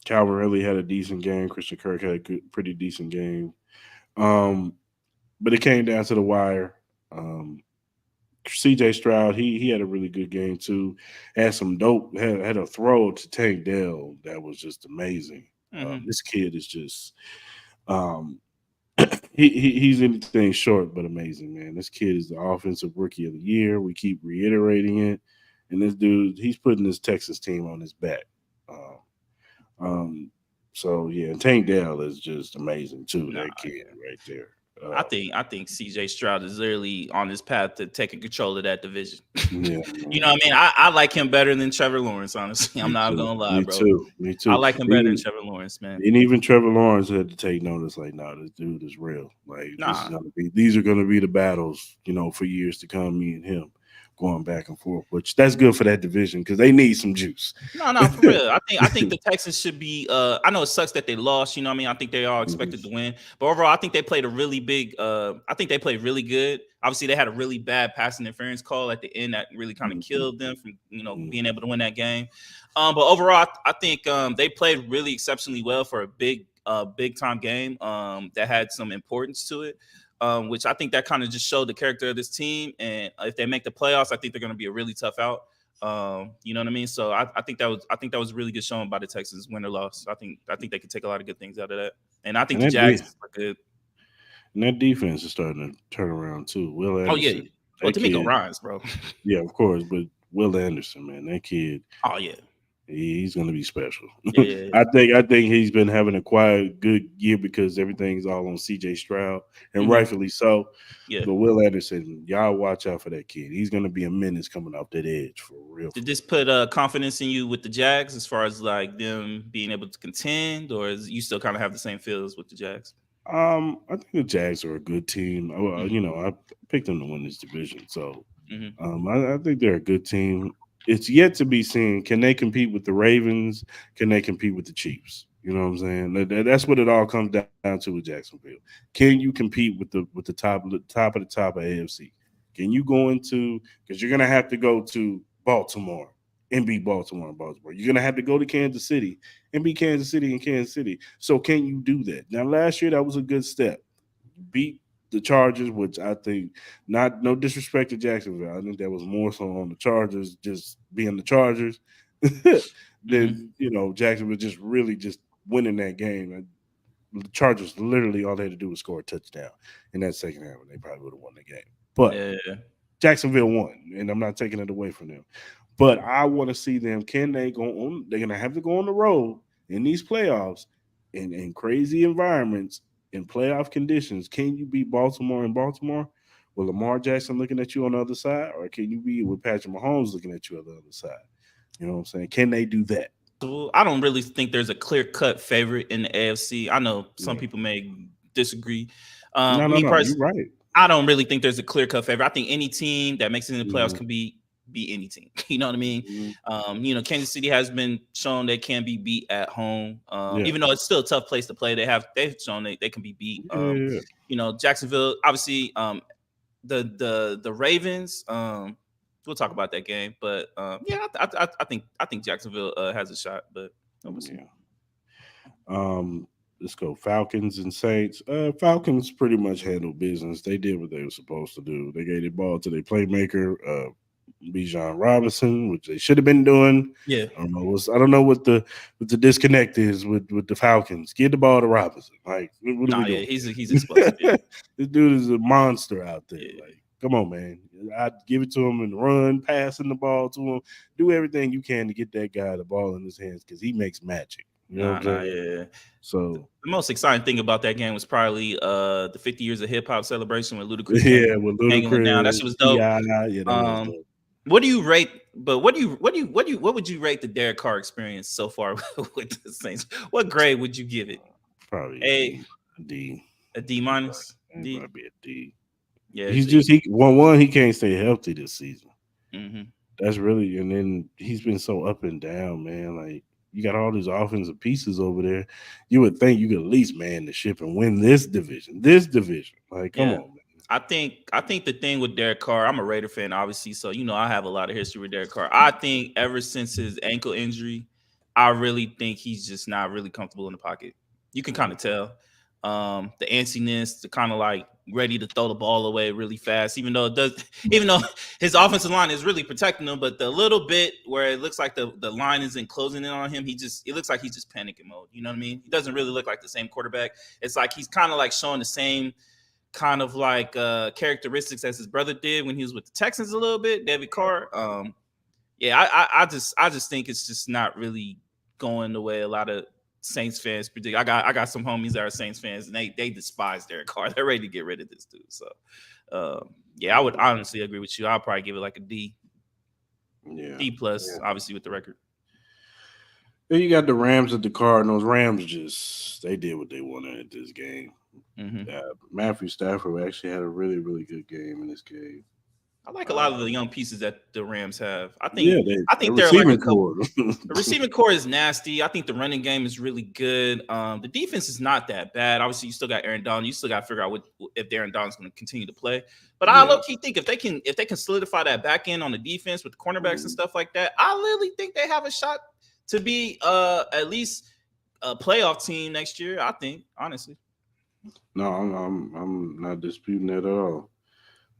Calvin really had a decent game. Christian Kirk had a pretty decent game. Um, but it came down to the wire. CJ Stroud, he had a really good game too. Had some dope, had a throw to Tank Dell that was just amazing. Mhm. This kid is just he's anything short but amazing, man. This kid is the offensive rookie of the year. We keep reiterating it, and this dude, he's putting this Texas team on his back. Um, so yeah, and Tank Dell is just amazing too. Nah, That kid right there. I think CJ Stroud is literally on his path to taking control of that division. Yeah, You know man. what I mean? I like him better than Trevor Lawrence, honestly. I'm Me not too. gonna lie, Me bro. too. Me I too. like him better than Even Trevor Lawrence, man. and even Trevor Lawrence had to take notice. Like, nah, this dude is real. Like, this is Nah. gonna be. These are gonna be the battles, for years to come. Me and him going back and forth, which that's good for that division because they need some juice. No, for real. I think the Texans should be I know it sucks that they lost, you know what I mean? I think they all expected to Mhm. win. But overall, I think they played a really big I think they played really good. Obviously, they had a really bad pass interference call at the end that really kind of Mhm. killed them from, being Mhm. able to win that game. But overall, I think they played really exceptionally well for a big time game that had some importance to it. Which I think that kind of just showed the character of this team. And if they make the playoffs, I think they're going to be a really tough out. You know what I mean? So I think that was really good showing by the Texans, win or loss. I think they could take a lot of good things out of that. And I think And the that Jags de- are good. and that defense is starting to turn around too. Will Oh yeah. Anderson, Oh, that D'Amico kid. Ryans, bro. Yeah, of course, but Will Anderson, man, that kid. Oh yeah. He's gonna be special. Yeah, yeah, yeah. I think he's been having a quiet good year because everything's all on CJ Stroud, and Hmm. rightfully so. Yeah. But Will Anderson, y'all watch out for that kid. He's gonna be a menace coming off that edge for real, Did for this put confidence in you with the Jags as far as like them being able to contend, or is you still kind of have the same feels with the Jags? real. I think the Jags are a good team. Hmm. I picked them to win this division, so Hmm. I think they're a good team. It's yet to be seen. Can they compete with the Ravens? Can they compete with the Chiefs? You know what I'm saying? That's what it all comes down to with Jacksonville. Can you compete with the top of AFC? Can you go into because you're gonna have to go to Baltimore and beat Baltimore and Baltimore. You're gonna have to go to Kansas City and beat Kansas City and Kansas City. So can you do that? Now last year that was a good step. Beat the Chargers, which I think not no disrespect to Jacksonville. I think that was more so on the Chargers just being the Chargers Hmm. than Jacksonville just really just winning that game. And the Chargers literally all they had to do was score a touchdown in that second half, and they probably would have won the game. But Yeah. Jacksonville won, and I'm not taking it away from them. But I want to see them. Can they go on? They're gonna have to go on the road in these playoffs in crazy environments in playoff conditions. Can you beat Baltimore in Baltimore? With Lamar Jackson looking at you on the other side, or can you be with Patrick Mahomes looking at you on the other side? You know what I'm saying? Can they do that? So I don't really think there's a clear cut favorite in the AFC. I know some Yeah. people may disagree. No, no, Me no. You're personally, right. I don't really think there's a clear cut favorite. I think any team that makes it in the playoffs Mhm. can be any team. You know what I mean? Mhm. Kansas City has been shown they can be beat at home. Yeah. Even though it's still a tough place to play, they've shown they can be beat. Yeah. Yeah. Yeah. Jacksonville, obviously, the Ravens. We'll talk about that game, but yeah, I think Jacksonville has a shot, but we'll see. Yeah. Let's go Falcons and Saints. Falcons pretty much handled business. They did what they were supposed to do. They gave the ball to their playmaker, Bijan Robinson, which they should have been doing. Yeah, I don't know what the disconnect is with the Falcons. Get the ball to Robinson. Like, what are we nah, yeah, doing he's explosive. Yeah, here? This dude is a monster out there. yeah. Like, come on, man. I'd give it to him and run, passing the ball to him. Do everything you can to get that guy the ball in his hands because he makes magic. You know what I'm Nah, saying? yeah. So The most exciting thing about that game was probably the 50 years of hip hop celebration when Ludacris came yeah, with hanging it down. That Ludacris, shit was Ti, dope. yeah, that was Um, dope. what do you rate? But what would you rate the Derek Carr experience so far with the Saints? What grade would you give it? Probably a A D, a D. a D He minus probably, he D. probably be a D. Yeah, He's just he can't stay healthy this season. hmm That's really and then he's been so up and down, man. Like you got all these offensive pieces over there. You would think you could at least man the ship and win this division. This division. Like, come yeah. on, I think the thing with Derek Carr, I'm a Raider fan, obviously, so I have a lot of history with Derek Carr. I think ever since his ankle injury, I really think he's just not really comfortable in the pocket. You can kind man. of tell. the antsiness, the kind of like ready to throw the ball away really fast, even though it does, even though his offensive line is really protecting him, but the little bit where it looks like the line isn't closing in on him, it looks like he's just panicking mode. You know what I mean? He doesn't really look like the same quarterback. It's like he's kind of like showing the same kind of like characteristics as his brother did when he was with the Texans a little bit, David Carr. Yeah, I just think it's just not really going the way a lot of Saints fans predict. I got some homies that are Saints fans and they despise Derek Carr. They're ready to get rid of this dude. So yeah, I would honestly agree with you. I'll probably give it like a Yeah. D plus, obviously with the record. Then you got the Rams at the Cardinals. Rams just they did what they wanted at this game. Mm-hmm. Matthew Stafford actually had a really really good game in this game. I like a lot of the young pieces that the Rams have. I Yeah, think I the think they're like a receiving couple. core. The receiving core is nasty. I think the running game is really good. The defense is not that bad. Obviously, you still got Aaron Donald. You still got to figure out if Aaron Donald's going to continue to play. But I Yeah. low key think if they can solidify that back end on the defense with the cornerbacks and stuff like that, I literally think they have a shot to be at least a playoff team next year. I think honestly. No, I'm not disputing that at all.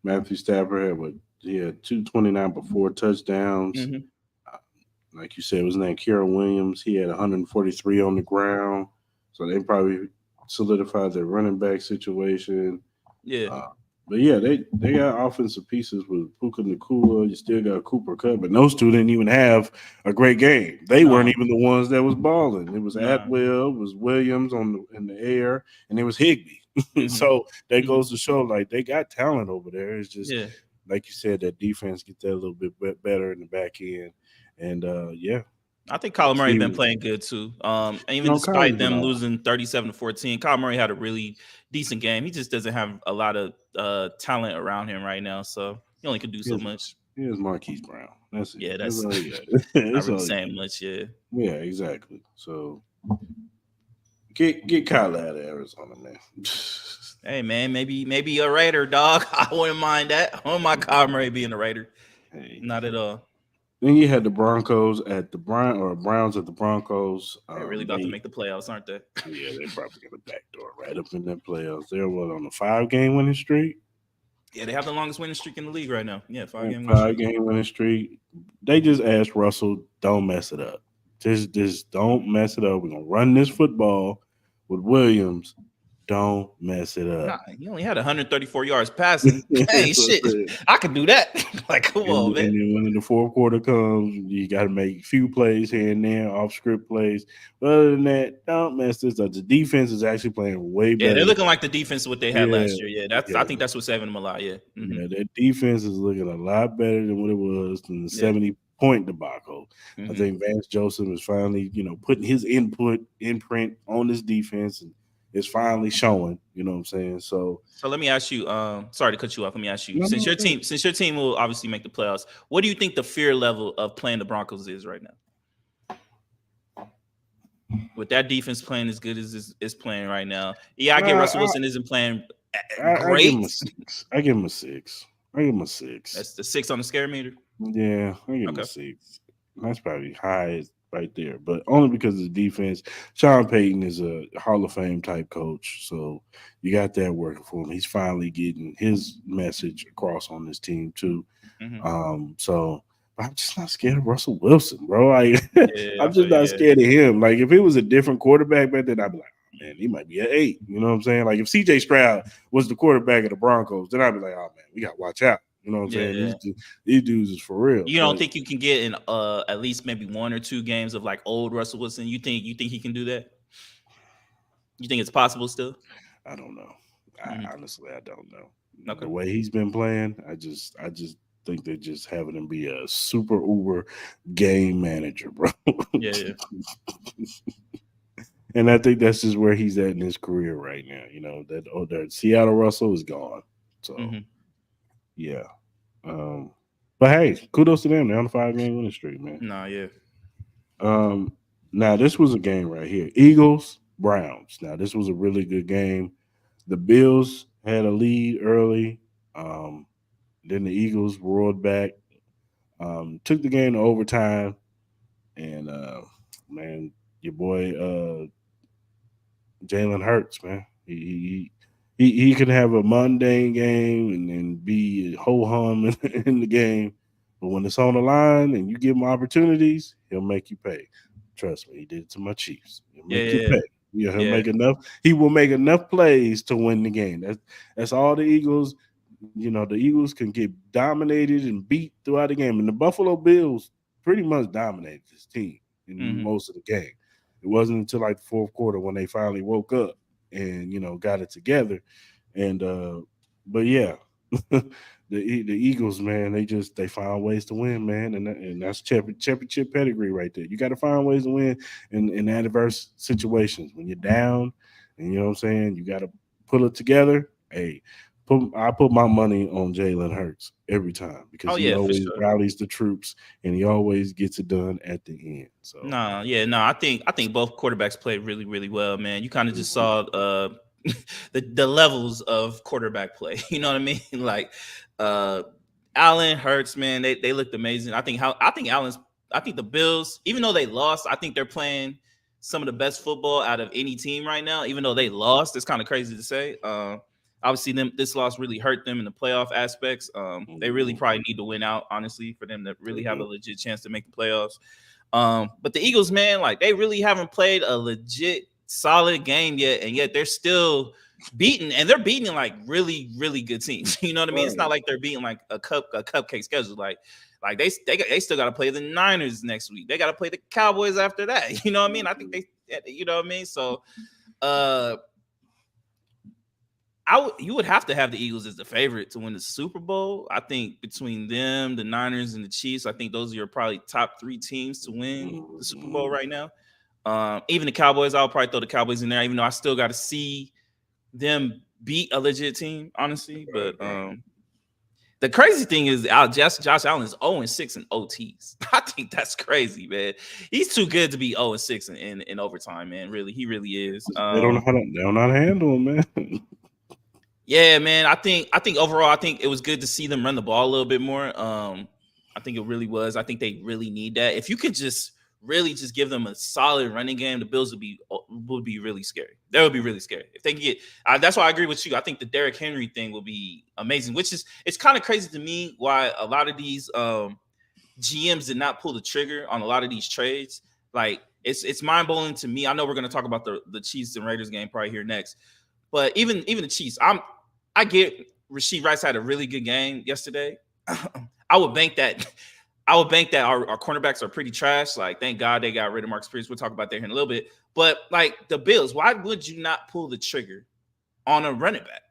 Matthew Stafford had what he had 229 before touchdowns. Mm-hmm. Like you said, his name Kieran Williams. He had 143 on the ground, so they probably solidified their running back situation. Yeah. Uh, but yeah, they got offensive pieces with Puka Nakua. You still got Cooper Cup, but those two didn't even have a great game. They weren't No. even the ones that was balling. It was No. Atwell, it was Williams in the air, and it was Higbee. Mm-hmm. So that Mm-hmm. goes to show like they got talent over there. It's just Yeah. like you said, that defense get that a little bit better in the back end, and yeah, I think Kyler Murray been see, playing good too. And even no, despite Kyler's been them all right. losing 37-14, Kyler Murray had a really decent game. He just doesn't have a lot of talent around him right now, so he only could do so Here's, much. here's Marquise Brown. That's it. Yeah, That's that's all he got. not That's really all he saying got. much. Yeah. Yeah, exactly. So get Kyle out of Arizona, man. Hey man, maybe a Raider, dog. I wouldn't mind that. I wouldn't mind Kyler Murray being a Raider. Hey. Not at all. Then you had the Broncos at the Browns at the Broncos. They're really about to make the playoffs, aren't they? Yeah, they're probably gonna backdoor right up in that playoffs. They're what on a 5 game winning streak. Yeah, they have the longest winning streak in the league right now. Yeah, 5 game winning Five streak. game winning streak. They just asked Russell, don't mess it up. Just don't mess it up. We're gonna run this football with Williams. Don't mess it Nah, up. he only had 134 yards passing. Hey, That's what I shit, said. I could do that. Like, come on, And man. then when the fourth quarter comes, you got to make a few plays here and there, off script plays. But other than that, don't mess this up. The defense is actually playing way Yeah, better. they're looking like the defense of what they had Yeah, last year. Yeah, I yeah, think that's what's saving them a lot. Yeah. Mm-hmm. yeah. That defense is looking a lot better than what it was in the Yeah. 70-point debacle. I Mm-hmm. think Vance Joseph is finally, putting his imprint on this defense, and it's finally showing. You know what I'm saying? So, So let me ask you. Sorry to cut you off. Let me ask you. no, Since no, your no. team will obviously make the playoffs, what do you think the fear level of playing the Broncos is right now? With that defense playing as good as is playing right now, yeah, I get Russell Wilson isn't playing I give great. him a 6. I give him a 6. I give him a 6. That's the 6 on the scare meter. Yeah, I give him a Okay. 6. That's probably high right there, but only because of the defense. Sean Payton is a Hall of Fame type coach, so you got that working for him. He's finally getting his message across on this team too. Mm-hmm. So but I'm just not scared of Russell Wilson, bro. Like Yeah, I I'm feel just you. not Yeah. scared of him. Like if it was a different quarterback back then, I'd be like, oh, man, he might be an 8. You know what I'm saying? Like if CJ Stroud was the quarterback of the Broncos, then I'd be like, oh man, we gotta watch out. You know what I'm Yeah, saying? yeah. These dudes is for real. You don't But think you can get in at least maybe 1 or 2 games of like old Russell Wilson? You think he can do that? You think it's possible still? I don't know. Mm-hmm. Honestly, I don't know. Okay. The way he's been playing, I just think they're just having him be a super uber game manager, bro. Yeah, yeah. And I think that's just where he's at in his career right now. That Seattle Russell is gone. So Mm-hmm. yeah. But hey, kudos to them. They're on a 5 game winning streak, man. Nah, yeah. Um, Now this was a game right here. Eagles, Browns. Now this was a really good game. The Bills had a lead early. Then the Eagles roared back, took the game to overtime, and man, your boy Jalen Hurts, man. He can have a mundane game and then be ho hum in the game, but when it's on the line and you give him opportunities, he'll make you pay. Trust me, he did it to my Chiefs. He'll Yeah, make you yeah, pay. Yeah, he'll yeah. make enough. He will make enough plays to win the game. That's all the Eagles. You know, the Eagles can get dominated and beat throughout the game, and the Buffalo Bills pretty much dominated this team in Mm-hmm. most of the game. It wasn't until like the fourth quarter when they finally woke up and got it together. And but yeah, the Eagles, man, they find ways to win, man, and that's championship pedigree right there. You got to find ways to win in adverse situations when you're down, and you know what I'm saying. You got to pull it together. Hey, I put my money on Jalen Hurts every time because Oh he yeah, for always sure. rallies the troops and he always gets it done at the end. So Nah, yeah, no. I think both quarterbacks played really, really well, man. You kind of just mhm, saw the levels of quarterback play. You know what I mean? Like uh Allen Hurts, man, they looked amazing. I think the Bills, even though they lost, I think they're playing some of the best football out of any team right now. Even though they lost, it's kind of crazy to say. Obviously, this loss really hurt them in the playoff aspects. They really mhm, probably need to win out, honestly, for them to they really have a do. legit chance to make the playoffs. But the Eagles, man, like they really haven't played a legit solid game yet, and yet they're still beating, and they're beating like really, really good teams. You know what I mean? It's not Right. like they're beating like a cupcake schedule. Like they still got to play the Niners next week. They got to play the Cowboys after that. You know what I mean? I think Mhm. you know what I mean. So, uh, you would have to have the Eagles as the favorite to win the Super Bowl. I think between them, the Niners, and the Chiefs, I think those are your probably top three teams to win the Super Bowl Mhm. right now. Even the Cowboys, I'll probably throw the Cowboys in there, even though I still got to see them beat a legit team, honestly. Right, But right. the crazy thing is, Josh Allen is 0-6 in OTs. I think that's crazy, man. He's too good to be 0-6 in overtime, man. Really, he really is. They don't know how to handle them, man. Yeah, man. I think overall, I think it was good to see them run the ball a little bit more. I think it really was. I think they really need that. If you could just really just give them a solid running game, the Bills would be really scary. That would be really scary if they can get. That's why I agree with you. I think the Derrick Henry thing will be amazing. Which is it's kind of crazy to me why a lot of these GMs did not pull the trigger on a lot of these trades. Like it's mind blowing to me. I know we're going to talk about the Chiefs and Raiders game probably here next, but even the Chiefs, I get Rasheed Rice had a really good game yesterday. I would bank that. I would bank that our cornerbacks are pretty trash. Like, thank God they got rid of Marcus Pierce. We'll talk about that here in a little bit. But like the Bills, why would you not pull the trigger on a running back?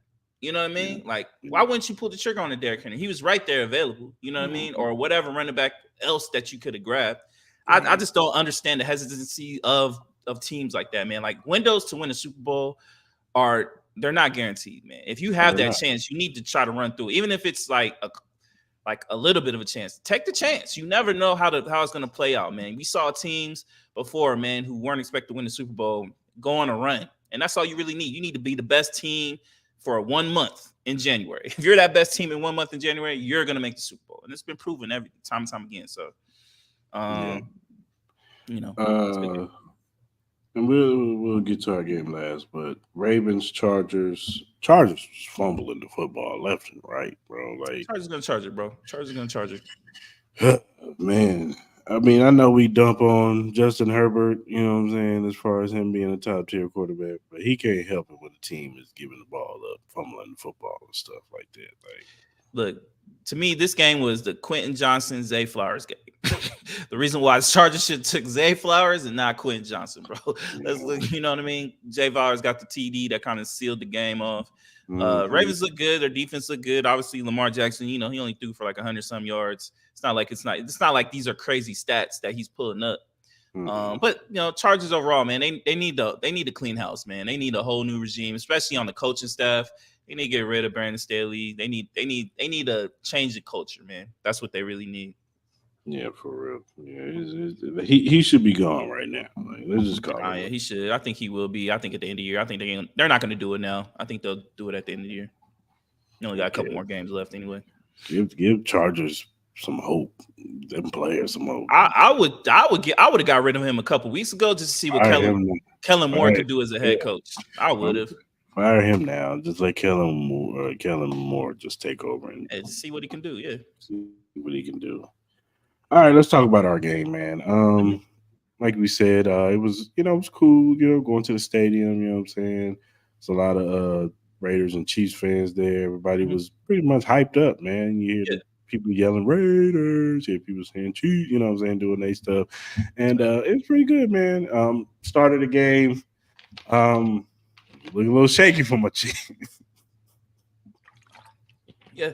You know what I Yeah. mean? Like, why Yeah. wouldn't you pull the trigger on a Derrick Henry? He was right there available. You know what I mean? Mhm. Or whatever running back else that you could have grabbed. I Right. just don't understand the hesitancy of teams like that, man. Like windows to win a Super Bowl are they're not guaranteed, man. If you No, have they're that not. chance, you need to try to run through it. Even if it's like a little bit of a chance. Take the chance. You never know how it's gonna play out, man. We saw teams before, man, who weren't expected to win the Super Bowl go on a run. And that's all you really need. You need to be the best team for 1 month in January. If you're that best team in 1 month in January, you're gonna make the Super Bowl. And it's been proven every time and time again. So Yeah. um, it's been Uh, good. and we'll get to our game last, but Ravens Chargers was fumbling the football left and right, bro. Like, Chargers gonna charge it, bro. Chargers gonna charge it. man. I mean, I know we dump on Justin Herbert, you know what I'm saying, as far as him being a top tier quarterback, but he can't help it when the team is giving the ball up, fumbling the football and stuff like that. Like, Look, to me, this game was the Quentin Johnson Zay Flowers game. The reason why the Chargers should took Zay Flowers and not Quentin Johnson, bro. Let's yeah. look. You know what I mean? Zay Flowers got the TD that kind of sealed the game off. Hmm. Ravens look good. Their defense look good. Obviously, Lamar Jackson. He only threw for like 100 some yards. It's not like these are crazy stats that he's pulling up. Hmm. But Chargers overall, man, they need a clean house, man. They need a whole new regime, especially on the coaching staff. They need to get rid of Brandon Staley. They need to change the culture, man. That's what they really need. Yeah, for real. Yeah, he should be gone right now. Like, let's just call Yeah, it. he should. I think he will be. I think at the end of the year. I think they're not going to do it now. I think they'll do it at the end of the year. You only got a couple Okay, more games left anyway. give Chargers some hope. Them players some hope. I would have got rid of him a couple weeks ago just to see what Fire him. Kellen Moore Fire. could do as a Yeah, head coach. I would I'm have. Fire him now. Just let Kellen Moore just take over and And see what he can do. Yeah. see what he can do. All right, let's talk about our game, man. Hmm. Like we said, it was it was cool. Going to the stadium. You know what I'm saying? It's a lot of Raiders and Chiefs fans there. Everybody Hmm. was pretty much hyped up, man. You hear Yeah. the people yelling Raiders. You hear people saying Chiefs. You know what I'm saying? Doing their stuff, and it was pretty good, man. Started the game. Um, Look a little shaky for my Chiefs. Yeah.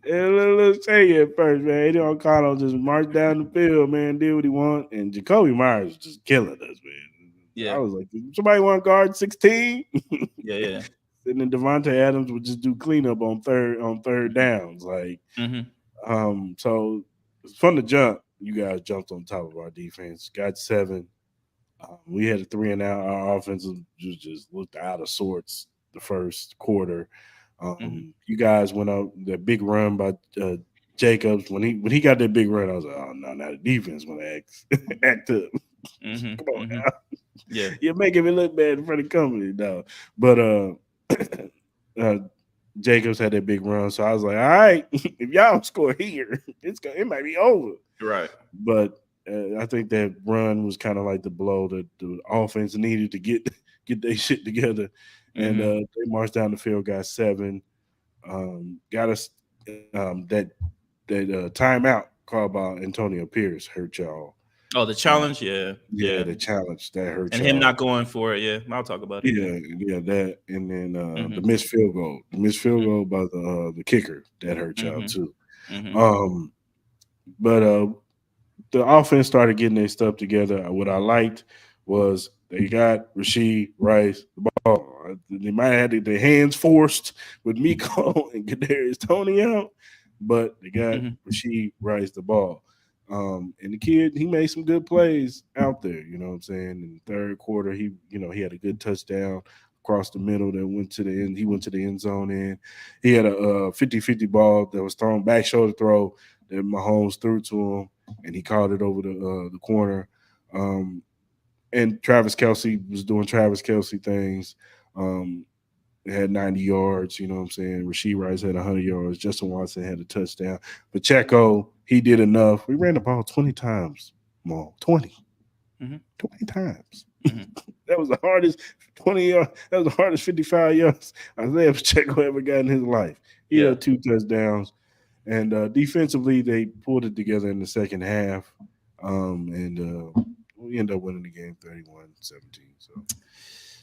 Little shaky at first, man. Eddie O'Connell just marched down the field, man, did what he want, and Jacoby Myers was just killing us, man. I Yeah. was like, somebody want guard 16? Yeah. Yeah. And then Devontae Adams would just do cleanup on third downs. Like, Hmm. so from the jump, you guys jumped on top of our defense, got 7. We had a 3-and-out. Our offense just looked out of sorts the first quarter. Hmm. You guys went out that big run by Jacobs. When he got that big run, I was like, oh no, now the defense want to act up. Hmm. Come on Hmm. now, Yeah. you're making me look bad in front of the company now. But uh, Jacobs had that big run, so I was like, all right, if y'all don't score here, it might be over. Right. But I think that run was kind of like the blow that the offense needed to get their shit together, and Hmm. they marched down the field, got 7, got us that timeout called by Antonio Pierce hurt y'all. Oh, the Um, challenge. Yeah. yeah, Yeah. the challenge that hurt And him y'all. not going for it. Yeah. I'll talk about it. Yeah. Yeah, that, and then Hmm. the missed field goal by the kicker that hurt y'all Hmm. too. Hmm. Um, but the offense started getting their stuff together. What I liked was they got Rasheed Rice the ball. They might have had their hands forced with Miko and Kadarius Tony out, but they got Hmm. Rasheed Rice the ball. And the kid, he made some good plays out there. You know what I'm saying? In the third quarter, he had a good touchdown across the middle that went to the end. He went to the end zone, and he had a 50-50 ball that was thrown back shoulder throw that Mahomes threw to him, and he caught it over the corner. Um, and Travis Kelsey was doing Travis Kelsey things. Um, had 90 yards, you know what I'm saying? Rasheed Rice had 100 yards. Justin Watson had a touchdown. Pacheco, he did enough. We ran the ball 20 times, Mo. Hmm. 20 times. Hmm. That was the hardest 20 yards. That was the hardest 55 yards Isaiah Pacheco ever got in his life. He Yeah. had 2 touchdowns. And defensively, they pulled it together in the second half. And we ended up winning the game 31-17. So,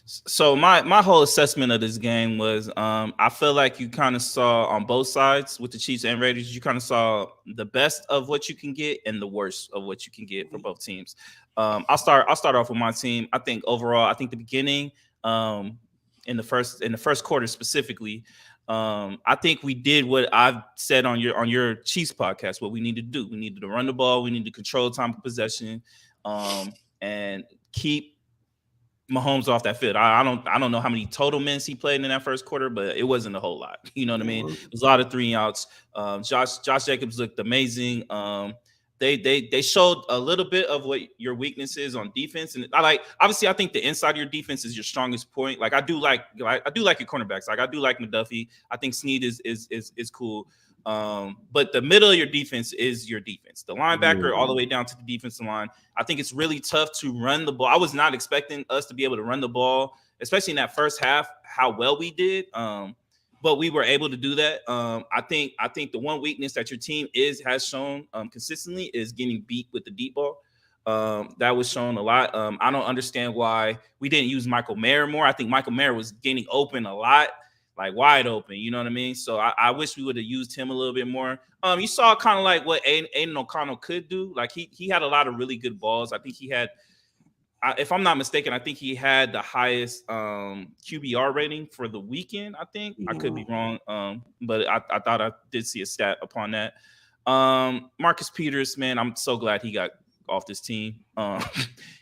So my whole assessment of this game was I feel like you kind of saw on both sides with the Chiefs and Raiders, you kind of saw the best of what you can get and the worst of what you can get for both teams. I'll start off with my team. I think overall, I think the beginning um, in the first quarter specifically, I think we did what I've said on your Chiefs podcast. What we need to do, we needed to run the ball, we need to control time of possession, and keep Mahomes off that field. I don't know how many total minutes he played in that first quarter, but it wasn't a whole lot. You know what I it mean? was. It was a lot of 3 outs. Josh Jacobs looked amazing. They showed a little bit of what your weakness is on defense, and obviously I think the inside of your defense is your strongest point. Like I do like your cornerbacks. Like I do like McDuffie. I think Snead is cool. But the middle of your defense is your defense. The linebacker all the Yeah. way down to the defensive line. I think it's really tough to run the ball. I was not expecting us to be able to run the ball, especially in that first half, how well we did. But we were able to do that. I think the one weakness that your team has shown consistently is getting beat with the deep ball. That was shown a lot. I don't understand why we didn't use Michael Mayer more. I think Michael Mayer was getting open a lot, like wide open. You know what I mean? So I wish we would have used him a little bit more. You saw kind of like what Aiden O'Connell could do. Like he had a lot of really good balls. I think he had, if I'm not mistaken, I think he had the highest QBR rating for the weekend. I think I could be Mhm. wrong, but I thought I did see a stat upon that. Marcus Peters, man, I'm so glad he got off this team.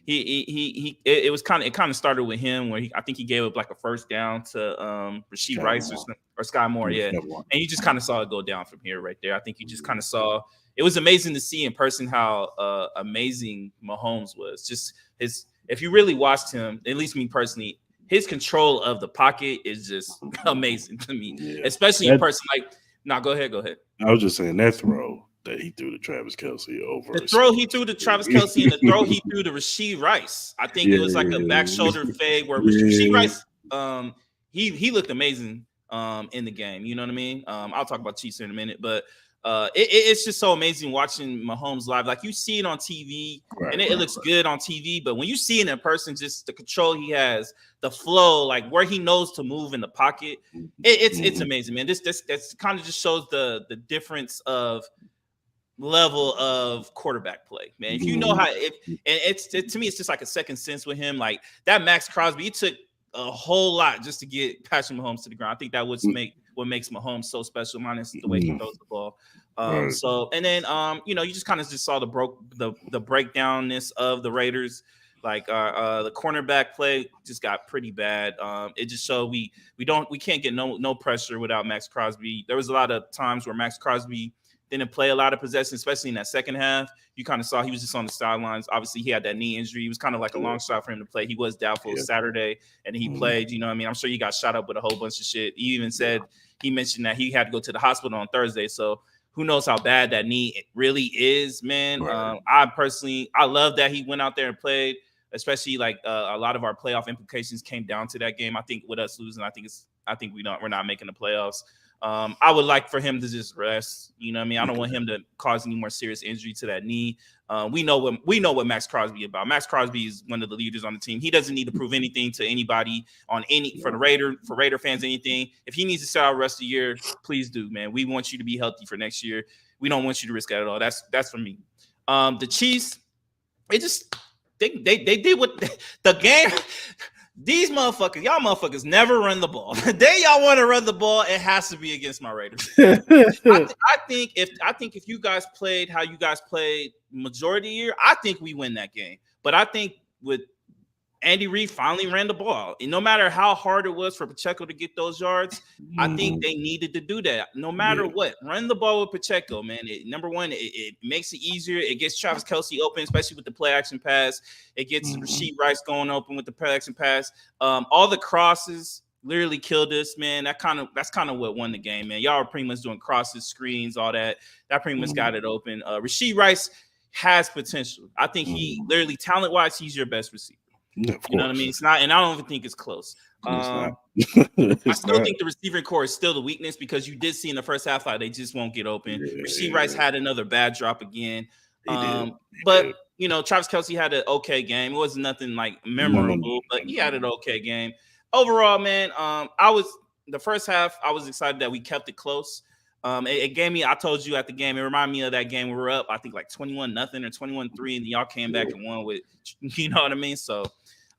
It was it kind of started with him where I think he gave up like a first down to Rasheed Sky Rice Moore. or Sky Moore, yeah, Sky Moore. and you just kind of saw it go down from here right there. I think you just kind of saw it was amazing to see in person how amazing Mahomes was. Just his, if you really watched him, at least me personally, his control of the pocket is just amazing to me, Yeah, especially in that person. Like, nah, go ahead, go ahead. I was just saying that throw that he threw to Travis Kelsey The over. throw he threw to Travis Kelsey and the throw he threw to Rasheed Rice. I think Yeah, it was like a back shoulder fade where Rasheed yeah, Rice, he looked amazing in the game. You know what I mean? I'll talk about Chiefs in a minute, but it's just so amazing watching Mahomes live. Like you see it on TV and right, it looks good on TV, but when you see it in person, just the control he has, the flow, like where he knows to move in the pocket, it's amazing, man. This kind of just shows the difference of level of quarterback play, man. If you know how, if and to me, it's just like a second sense with him. Like that Max Crosby, it took a whole lot just to get Patrick Mahomes to the ground. I think that would make what makes Mahomes so special, minus the way he throws the ball. right. So and then you know, you just kind of just saw the breakdownness of the Raiders. Like the cornerback play just got pretty bad. It just showed we can't get no pressure without Max Crosby. There was a lot of times where Max Crosby didn't play a lot of possession, especially in that second half. You kind of saw he was just on the sidelines. Obviously, he had that knee injury. It was kind of like a long shot for him to play. He was doubtful Saturday, and he played. You know what I mean? I'm sure he got shot up with a whole bunch of shit. He even said, he mentioned that he had to go to the hospital on Thursday. So who knows how bad that knee really is, man. I love that he went out there and played, especially like a lot of our playoff implications came down to that game. I think with us losing, I think we're not making the playoffs. I would like for him to just rest. You know what I mean? I don't want him to cause any more serious injury to that knee. We know what Max Crosby is about. Max Crosby is one of the leaders on the team. He doesn't need to prove anything to anybody for Raider fans, anything. If he needs to sit out the rest of the year, please do, man. We want you to be healthy for next year. We don't want you to risk that at all. That's for me. The Chiefs, they did what the game. These motherfuckers, y'all motherfuckers never run the ball. The day y'all want to run the ball, it has to be against my Raiders. I think if you guys played how you guys played majority of the year, I think we win that game. But I think with Andy Reid finally ran the ball. And no matter how hard it was for Pacheco to get those yards, I think they needed to do that. No matter what, run the ball with Pacheco, man. Number one, it makes it easier. It gets Travis Kelsey open, especially with the play action pass. It gets Rasheed Rice going open with the play action pass. All the crosses literally killed us, man. That's kind of what won the game, man. Y'all are pretty much doing crosses, screens, all that. That pretty much got it open. Rasheed Rice has potential. I think he literally talent-wise, he's your best receiver. You know what I mean? It's not, and I don't even think it's close. I still think the receiving core is still the weakness because you did see in the first half they just won't get open. Rasheed Rice had another bad drop again. But you know, Travis Kelsey had an okay game. It wasn't nothing like memorable, but he had an okay game. Overall, man, the first half, I was excited that we kept it close. It gave me, I told you at the game, it reminded me of that game we were up, I think like 21-0 or 21-3, and y'all came back and won with, you know what I mean? So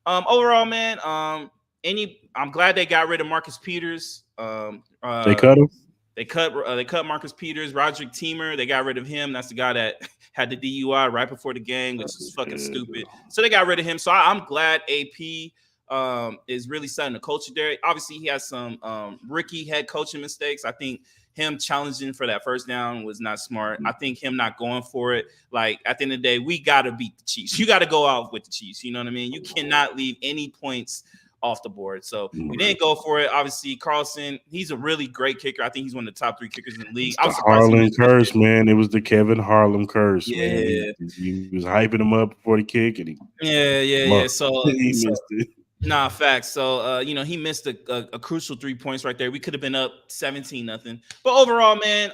overall, man, I'm glad they got rid of Marcus Peters. They cut him. They cut Marcus Peters, Roderick Teamer. They got rid of him. That's the guy that had the DUI right before the game, which is fucking stupid. So they got rid of him. So I'm glad AP is really setting the culture there. Obviously, he has some rookie head coaching mistakes. I think him challenging for that first down was not smart. I think him not going for it. Like at the end of the day, we got to beat the Chiefs. You got to go out with the Chiefs. You know what I mean? You cannot leave any points off the board. So we didn't go for it. Obviously, Carlson, he's a really great kicker. I think he's one of the top 3 kickers in the league. I was surprised. Harlem curse, man. It was the Kevin Harlem curse, man. He was hyping him up before the kick, and yeah. So he missed it. Nah, facts. So, you know, he missed a crucial 3 points right there. We could have been up 17-0. But overall, man,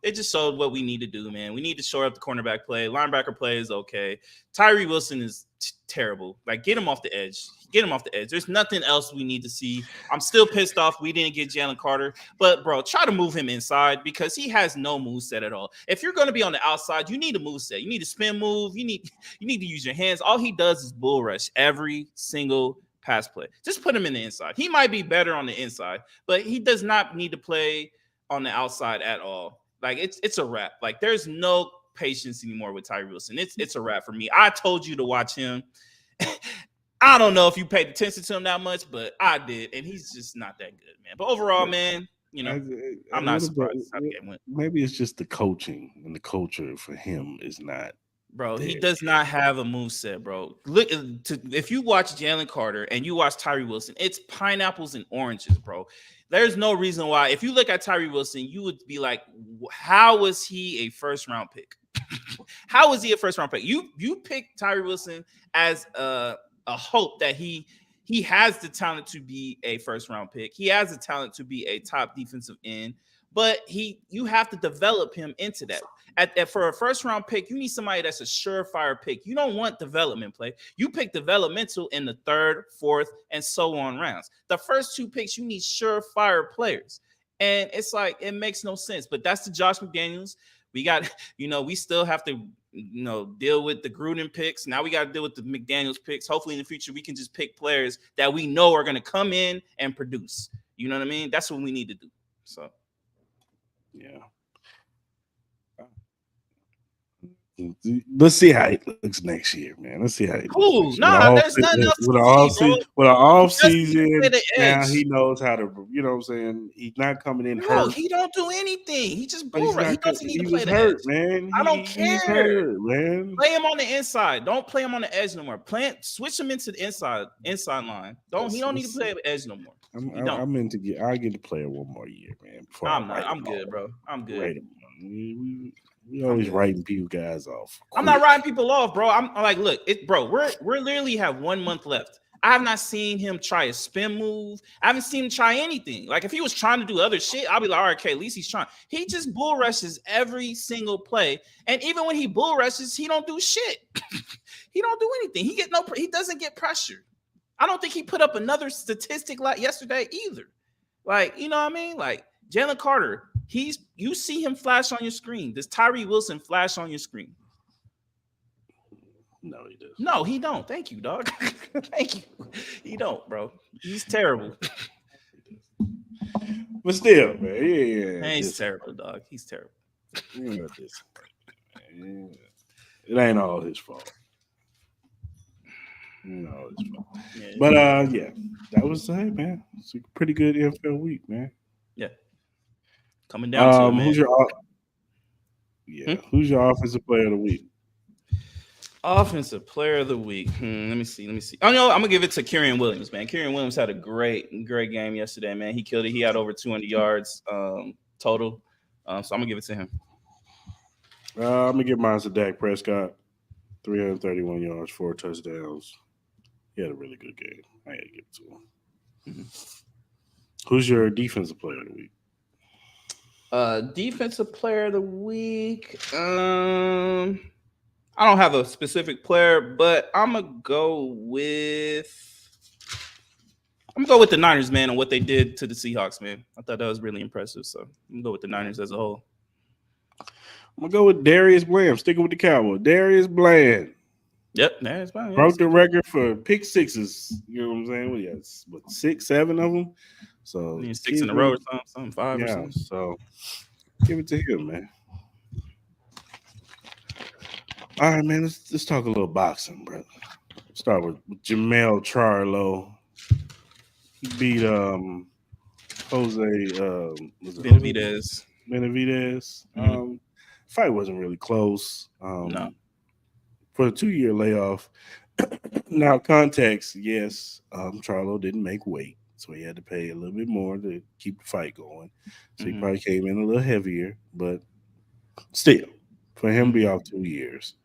it just showed what we need to do, man. We need to shore up the cornerback play. Linebacker play is okay. Tyree Wilson is terrible. Like, get him off the edge. Get him off the edge. There's nothing else we need to see. I'm still pissed off we didn't get Jalen Carter. But, bro, try to move him inside because he has no moveset at all. If you're going to be on the outside, you need a moveset. You need a spin move. You need to use your hands. All he does is bull rush every single pass play. Just put him in the inside. He might be better on the inside, but he does not need to play on the outside at all. Like it's a wrap. Like there's no patience anymore with Tyree Wilson. It's a wrap for me. I told you to watch him. I don't know if you paid attention to him that much, but I did, and he's just not that good, man. But overall, man, you know, I'm not surprised how the game went. Maybe it's just the coaching and the culture for him is not Bro, he There. does not have a move set, bro. Look, if you watch Jalen Carter and you watch Tyree Wilson, it's pineapples and oranges, bro. There's no reason why. If you look at Tyree Wilson, you would be like, how was he a first round pick? How was he a first round pick? You picked Tyree Wilson as a hope that he has the talent to be a first round pick. He has the talent to be a top defensive end, but you have to develop him into that. For a first round pick, you need somebody that's a surefire pick. You don't want development play. You pick developmental in the third, fourth, and so on rounds. The first two picks, you need surefire players. And it's like, it makes no sense. But that's the Josh McDaniels. We got, we still have to, deal with the Gruden picks. Now we got to deal with the McDaniels picks. Hopefully in the future, we can just pick players that we know are going to come in and produce. You know what I mean? That's what we need to do. So, yeah. Let's see how it looks next year, man. Let's see how it looks. Nah, there's nothing else to see, bro. With an off season, now edge. he knows how to. You know what I'm saying? He's not coming in No, hurt. he don't do anything. He just bull He's rush. He not. doesn't need He to play was the hurt, edge. man. I don't He's care. hurt, man. Play him on the inside. Don't play him on the edge no more. Switch him into the inside line. He don't need to play the edge no more. I'm in to get. I get to play it one more year, man. I'm not. I'm good, bro. I'm good. We always writing people guys off. I'm not writing people off, bro. I'm like, look, bro. We're literally have 1 month left. I have not seen him try a spin move. I haven't seen him try anything. Like, if he was trying to do other shit, I'll be like, all right, okay, at least he's trying. He just bull rushes every single play. And even when he bull rushes, he don't do shit. He don't do anything. He doesn't get pressured. I don't think he put up another statistic like yesterday either. Like, you know what I mean? Like, Jalen Carter, you see him flash on your screen. Does Tyree Wilson flash on your screen? No, he does. No, he don't. Thank you, dog. Thank you. He don't, bro. He's terrible. But still, man, yeah. He's terrible, dog. He's terrible. It ain't all his fault. No, it's fault. Yeah. But yeah, that was man. It's a pretty good NFL week, man. Yeah. Coming down to it, man. Who's your offensive player of the week? Offensive player of the week. Let me see. Oh no, I'm gonna give it to Kyren Williams, man. Kyren Williams had a great game yesterday, man. He killed it. He had over 200 yards total. So I'm gonna give it to him. I'm gonna give mine to Dak Prescott. 331 yards, 4 touchdowns. He had a really good game. I gotta give it to him. Mm-hmm. Who's your defensive player of the week? Defensive player of the week. I don't have a specific player, but I'm gonna go with the Niners, man, on what they did to the Seahawks, man. I thought that was really impressive. So I'm gonna go with the Niners as a whole. I'm gonna go with Darius Bland. I'm sticking with the Cowboys. Darius Bland. Yep, Darius Bland. Broke the record for pick sixes. You know what I'm saying? Well, yeah, 6, 7 of them. So 6 in a row or something, 5 or something. So give it to him, man. All right, man. Let's talk a little boxing, brother. Start with Jamel Charlo. He beat Benavidez. Fight wasn't really close. No. For a 2-year layoff. Now, context, yes, Charlo didn't make weight, so he had to pay a little bit more to keep the fight going. So he probably came in a little heavier, but still, for him to be off 2 years.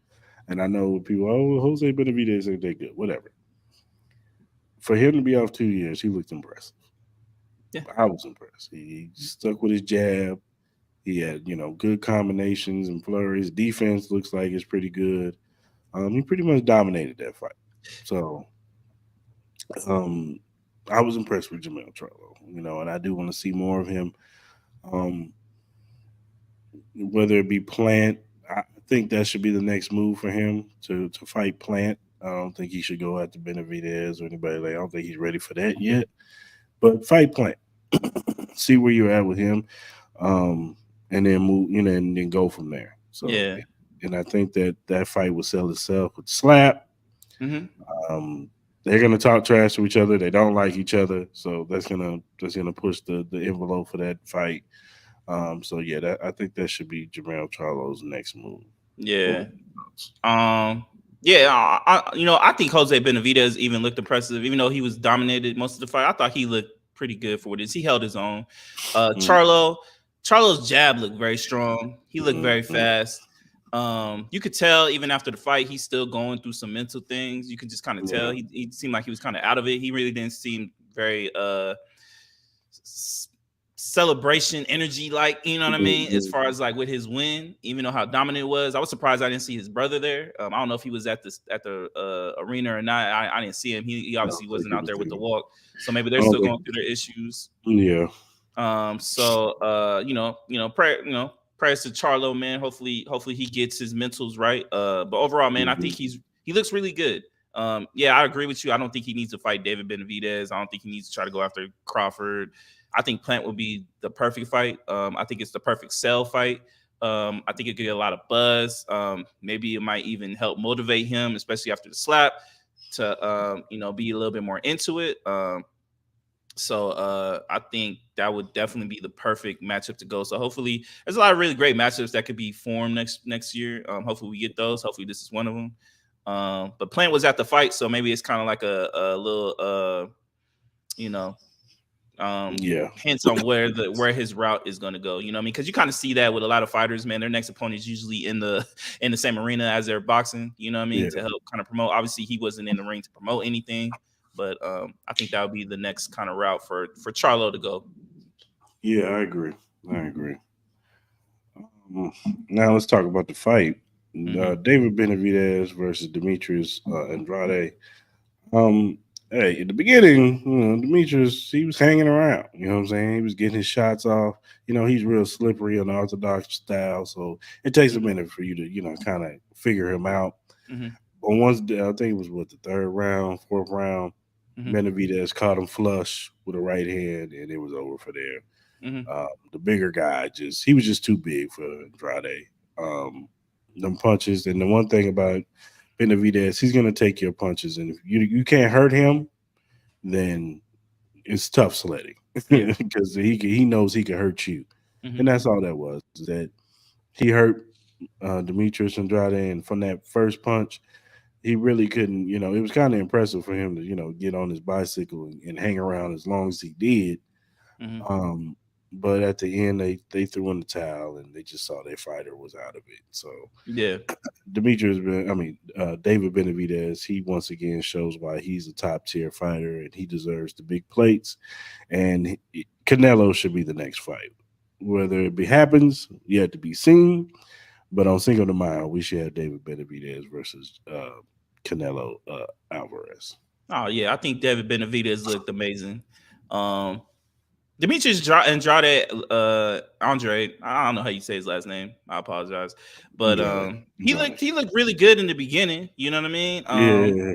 And I know people, Jose Benavidez ain't that good, whatever. For him to be off 2 years, he looked impressive. Yeah. I was impressed. He stuck with his jab. He had, good combinations and flurries. Defense looks like it's pretty good. He pretty much dominated that fight. So, I was impressed with Jamel Charlo, and I do want to see more of him. Whether it be Plant, I think that should be the next move for him to fight Plant. I don't think he should go after Benavidez or anybody like. I don't think he's ready for that yet. But fight Plant, see where you're at with him, and then move, and then go from there. So yeah, and I think that fight will sell itself with slap. Mm-hmm. They're gonna talk trash to each other. They don't like each other, so that's gonna push the envelope for that fight. So yeah, I think that should be Jamel Charlo's next move. Yeah. What- Um, yeah, I think Jose Benavidez even looked impressive, even though he was dominated most of the fight. I thought he looked pretty good for this. He held his own. mm, Charlo's jab looked very strong. He looked very mm, fast. You could tell even after the fight, he's still going through some mental things. You could just kind of tell yeah. he seemed like he was kind of out of it. He really didn't seem very celebration energy, like, you know what I mean, as Mhm. far as like with his win, even though how dominant it was. I was surprised I didn't see his brother there. I don't know if he was at the arena or not. I didn't see him. He I don't obviously think wasn't he out was there with the there. walk, so maybe I they're don't still think. going through their issues. Yeah. Prayers to Charlo, man. Hopefully he gets his mentals right. But overall, man, I think Mhm. he looks really good. Yeah, I agree with you. I don't think he needs to fight David Benavidez. I don't think he needs to try to go after Crawford. I think Plant would be the perfect fight. I think it's the perfect sell fight. I think it could get a lot of buzz. Maybe it might even help motivate him, especially after the slap, to be a little bit more into it. So I think that would definitely be the perfect matchup to go. So hopefully, there's a lot of really great matchups that could be formed next year. Hopefully we get those. Hopefully this is one of them. But Plant was at the fight, so maybe it's kind of like a little you know Yeah. hints on where his route is going to go. You know what I mean? Because you kind of see that with a lot of fighters, man. Their next opponent is usually in the in the same arena as they're boxing. You know what I mean? Yeah. To help kind of promote. Obviously, he wasn't in the ring to promote anything, but I think that would be the next kind of route for Charlo to go. Yeah. I agree. I agree. Um, Now let's talk about the fight. Mm-hmm. David Benavidez versus Demetrius Andrade. Um, hey, at the beginning, Demetrius, he was hanging around. You know what I'm saying? He was getting his shots off. He's real slippery on the orthodox style, so it takes a minute for you to, kind of figure him out. Mm-hmm. But once I think it was what the third round, fourth round, Mm-hmm. Benavidez caught him flush with a right hand, and it was over for there. Mm-hmm. The bigger guy he was just too big for Andrade. Um, them punches, and the one thing about Benavidez, he's gonna take your punches, and if you can't hurt him, then it's tough sledding Yeah. because he knows he can hurt you, Mm-hmm. and that's all that was. Is that he hurt Demetrius Andrade, and from that first punch, he really couldn't. It was kind of impressive for him to get on his bicycle and hang around as long as he did. Mm-hmm. Um, but at the end, they threw in the towel and they just saw their fighter was out of it. So Yeah. David Benavidez, he once again shows why he's a top tier fighter and he deserves the big plates. And Canelo should be the next fight. Whether it be happens, yet to be seen. But on Cinco de Mayo, we should have David Benavidez versus Canelo Alvarez. Oh yeah, I think David Benavidez looked amazing. Um, Andrade, Andre, I don't know how you say his last name. I apologize, but Yeah, Andrade. he looked really good in the beginning. You know what I mean? Yeah.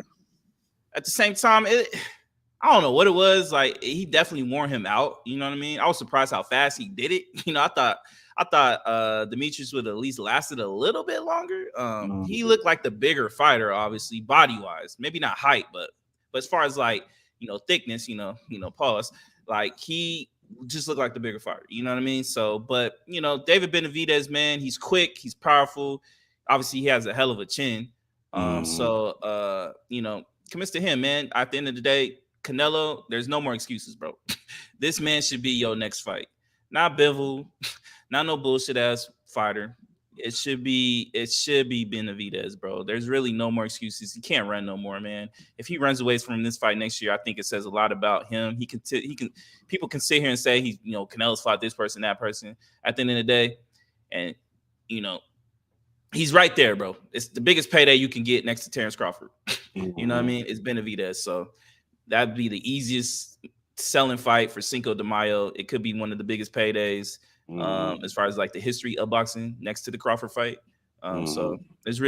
At the same time, I don't know what it was. Like he definitely wore him out. You know what I mean? I was surprised how fast he did it. I thought Demetrius would at least lasted a little bit longer. He Mhm. looked like the bigger fighter, obviously body wise, maybe not height, but as far as like thickness, pause. Like he just looked like the bigger fighter. You know what I mean? So, but David Benavidez, man, he's quick, he's powerful. Obviously, he has a hell of a chin. Mhm. Commits to him, man. At the end of the day, Canelo, there's no more excuses, bro. This man should be your next fight. Not Bivol, not no bullshit ass fighter. It should be Benavidez, bro. There's really no more excuses. He can't run no more, man. If he runs away from this fight next year, I think it says a lot about him. He can people can sit here and say he's Canelo's fought this person, that person. At the end of the day, and you know, he's right there, bro. It's the biggest payday you can get next to Terrence Crawford. You know what I Mhm. mean? It's Benavidez. So that'd be the easiest selling fight for Cinco de Mayo. It could be one of the biggest paydays Mhm. as far as like the history of boxing next to the Crawford fight. So Mhm. there's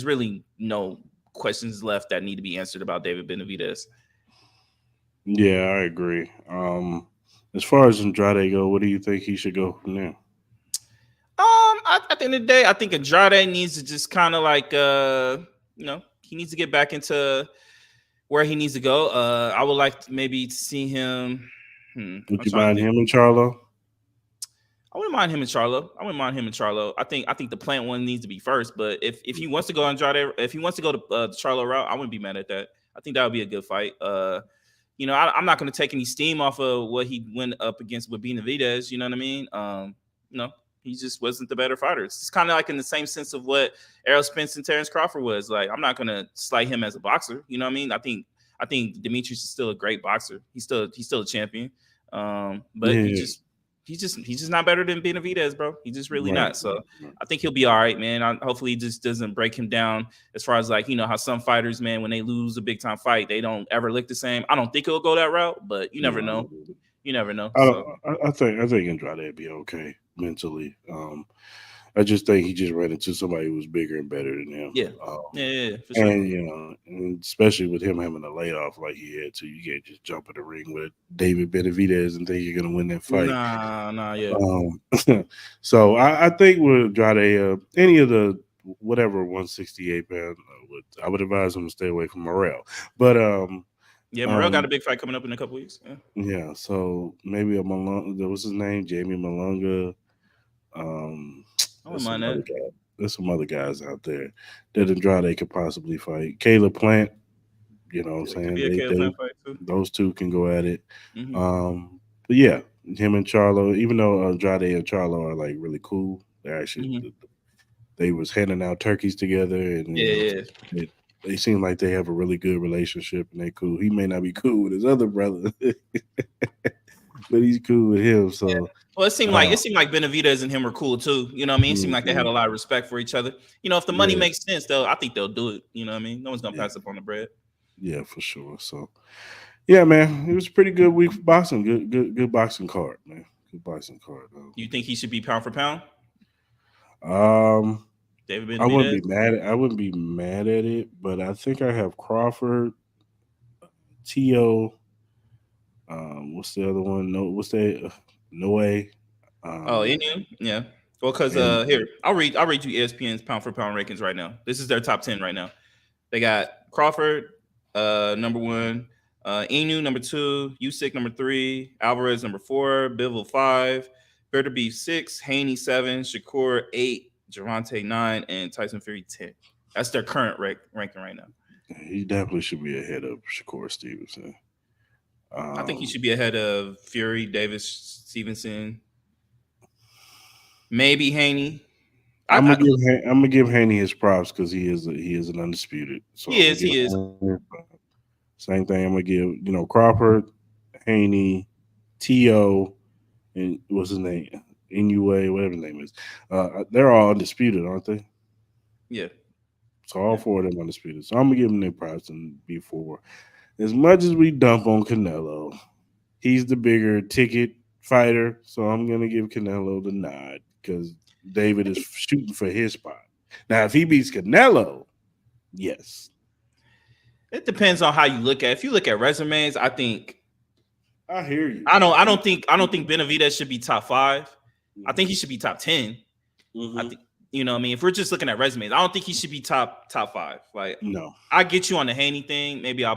really no questions left that need to be answered about David Benavidez. Yeah, I agree. As far as Andrade go, what do you think he should go from there? At the end of the day, I think Andrade needs to just kind of like he needs to get back into where he needs to go. I would like to maybe see him. Would I'm you trying to mind think. him and Charlo? I wouldn't mind him and Charlo. I wouldn't mind him and Charlo. I think the plant one needs to be first. But if he wants to go Andrade, if he wants to go to the Charlo route, I wouldn't be mad at that. I think that would be a good fight. I'm not going to take any steam off of what he went up against with Benavidez. You know what I mean? You know, he just wasn't the better fighter. It's kind of like in the same sense of what Errol Spence and Terrence Crawford was. Like, I'm not going to slight him as a boxer. You know what I mean? I think Demetrius is still a great boxer. He's still a champion. But Yeah, he's just not better than Benavidez, bro. He's just really right, not. So right, right. I think he'll be all right, man. Hopefully, he just doesn't break him down as far as like how some fighters, man, when they lose a big time fight, they don't ever look the same. I don't think he'll go that route, but you never No, I know. don't. You never know. I So don't. I think Andrade would be okay mentally. I just think he just ran into somebody who was bigger and better than him. yeah, yeah, for sure. And and especially with him having a layoff like he had to, you can't just jump in the ring with David Benavidez and think you're gonna win that fight. Nah, yeah. So I think with Andrade, any of the whatever 168 pound, I would advise him to stay away from Morel. But Yeah, Morel got a um, big fight coming up in a couple weeks. Yeah. yeah, so maybe a Malunga. What's his name? Jamie Malunga. Um, I wouldn't there's some mind other that. guy. There's some other guys out there that Andrade could possibly fight. Caleb Plant. You know what I'm Yeah, it could saying? be a Caleb They Plant fight too. those two can go at it. Mm-hmm. But yeah, him and Charlo. Even though Andrade and Charlo are like really cool, they actually Mm-hmm. they was handing out turkeys together, and Yeah, yeah. they seem like they have a really good relationship, and they cool. He may not be cool with his other brother, but he's cool with him. So, Well, it uh, seemed like Benavidez and him were cool too. You know what I mean? It seemed like they had a mhm, lot of respect for each other. If the money yeah, makes sense, I think they'll do it. You know what I mean? No one's gonna yeah, pass up on the bread. yeah, for sure. So, yeah, man, it was a pretty good week for boxing. Good boxing card, man. Good boxing card. You think he should be pound for pound? Um, David I wouldn't Benavidez? be mad. I wouldn't be mad at it, but I think I have Crawford, To. What's the other one? No, what's that? Noe. Oh, Um, Inu? Yeah. Well, because and here I'll read you ESPN's pound for pound rankings right now. This is their top 10 right now. They got Crawford, number one, Inu number two, Usyk number three, Alvarez number four, Bivol five, Beterbiev six, Haney seven, Shakur eight, Javante nine, and Tyson Fury 10. That's their current ranking right now. he definitely should be ahead of Shakur Stevenson. I think he Um, should be ahead of Fury, Davis, Stevenson, maybe Haney. Look, I'm gonna give Haney his props because he is an undisputed. So I'm he gonna is, give he is. Haney his props. Same thing. I'm gonna give Crawford, Haney, To, and what's his name? Inouye, whatever his name is. They're all undisputed, aren't they? Yeah, So all yeah. four of them undisputed. So I'm gonna give them their props and before. As much as we dump on Canelo, he's the bigger ticket fighter. So I'm gonna give Canelo the nod because David is shooting for his spot. Now, if he beats Canelo, yes, It depends on how you look at. If you look at resumes, I think I hear you. I don't think Benavidez should be top five. I think he Mhm. should be top 10. I Mhm. think what I mean. If we're just looking at resumes, I don't think he should be top five. Like, No, I get you on the Haney thing. Maybe I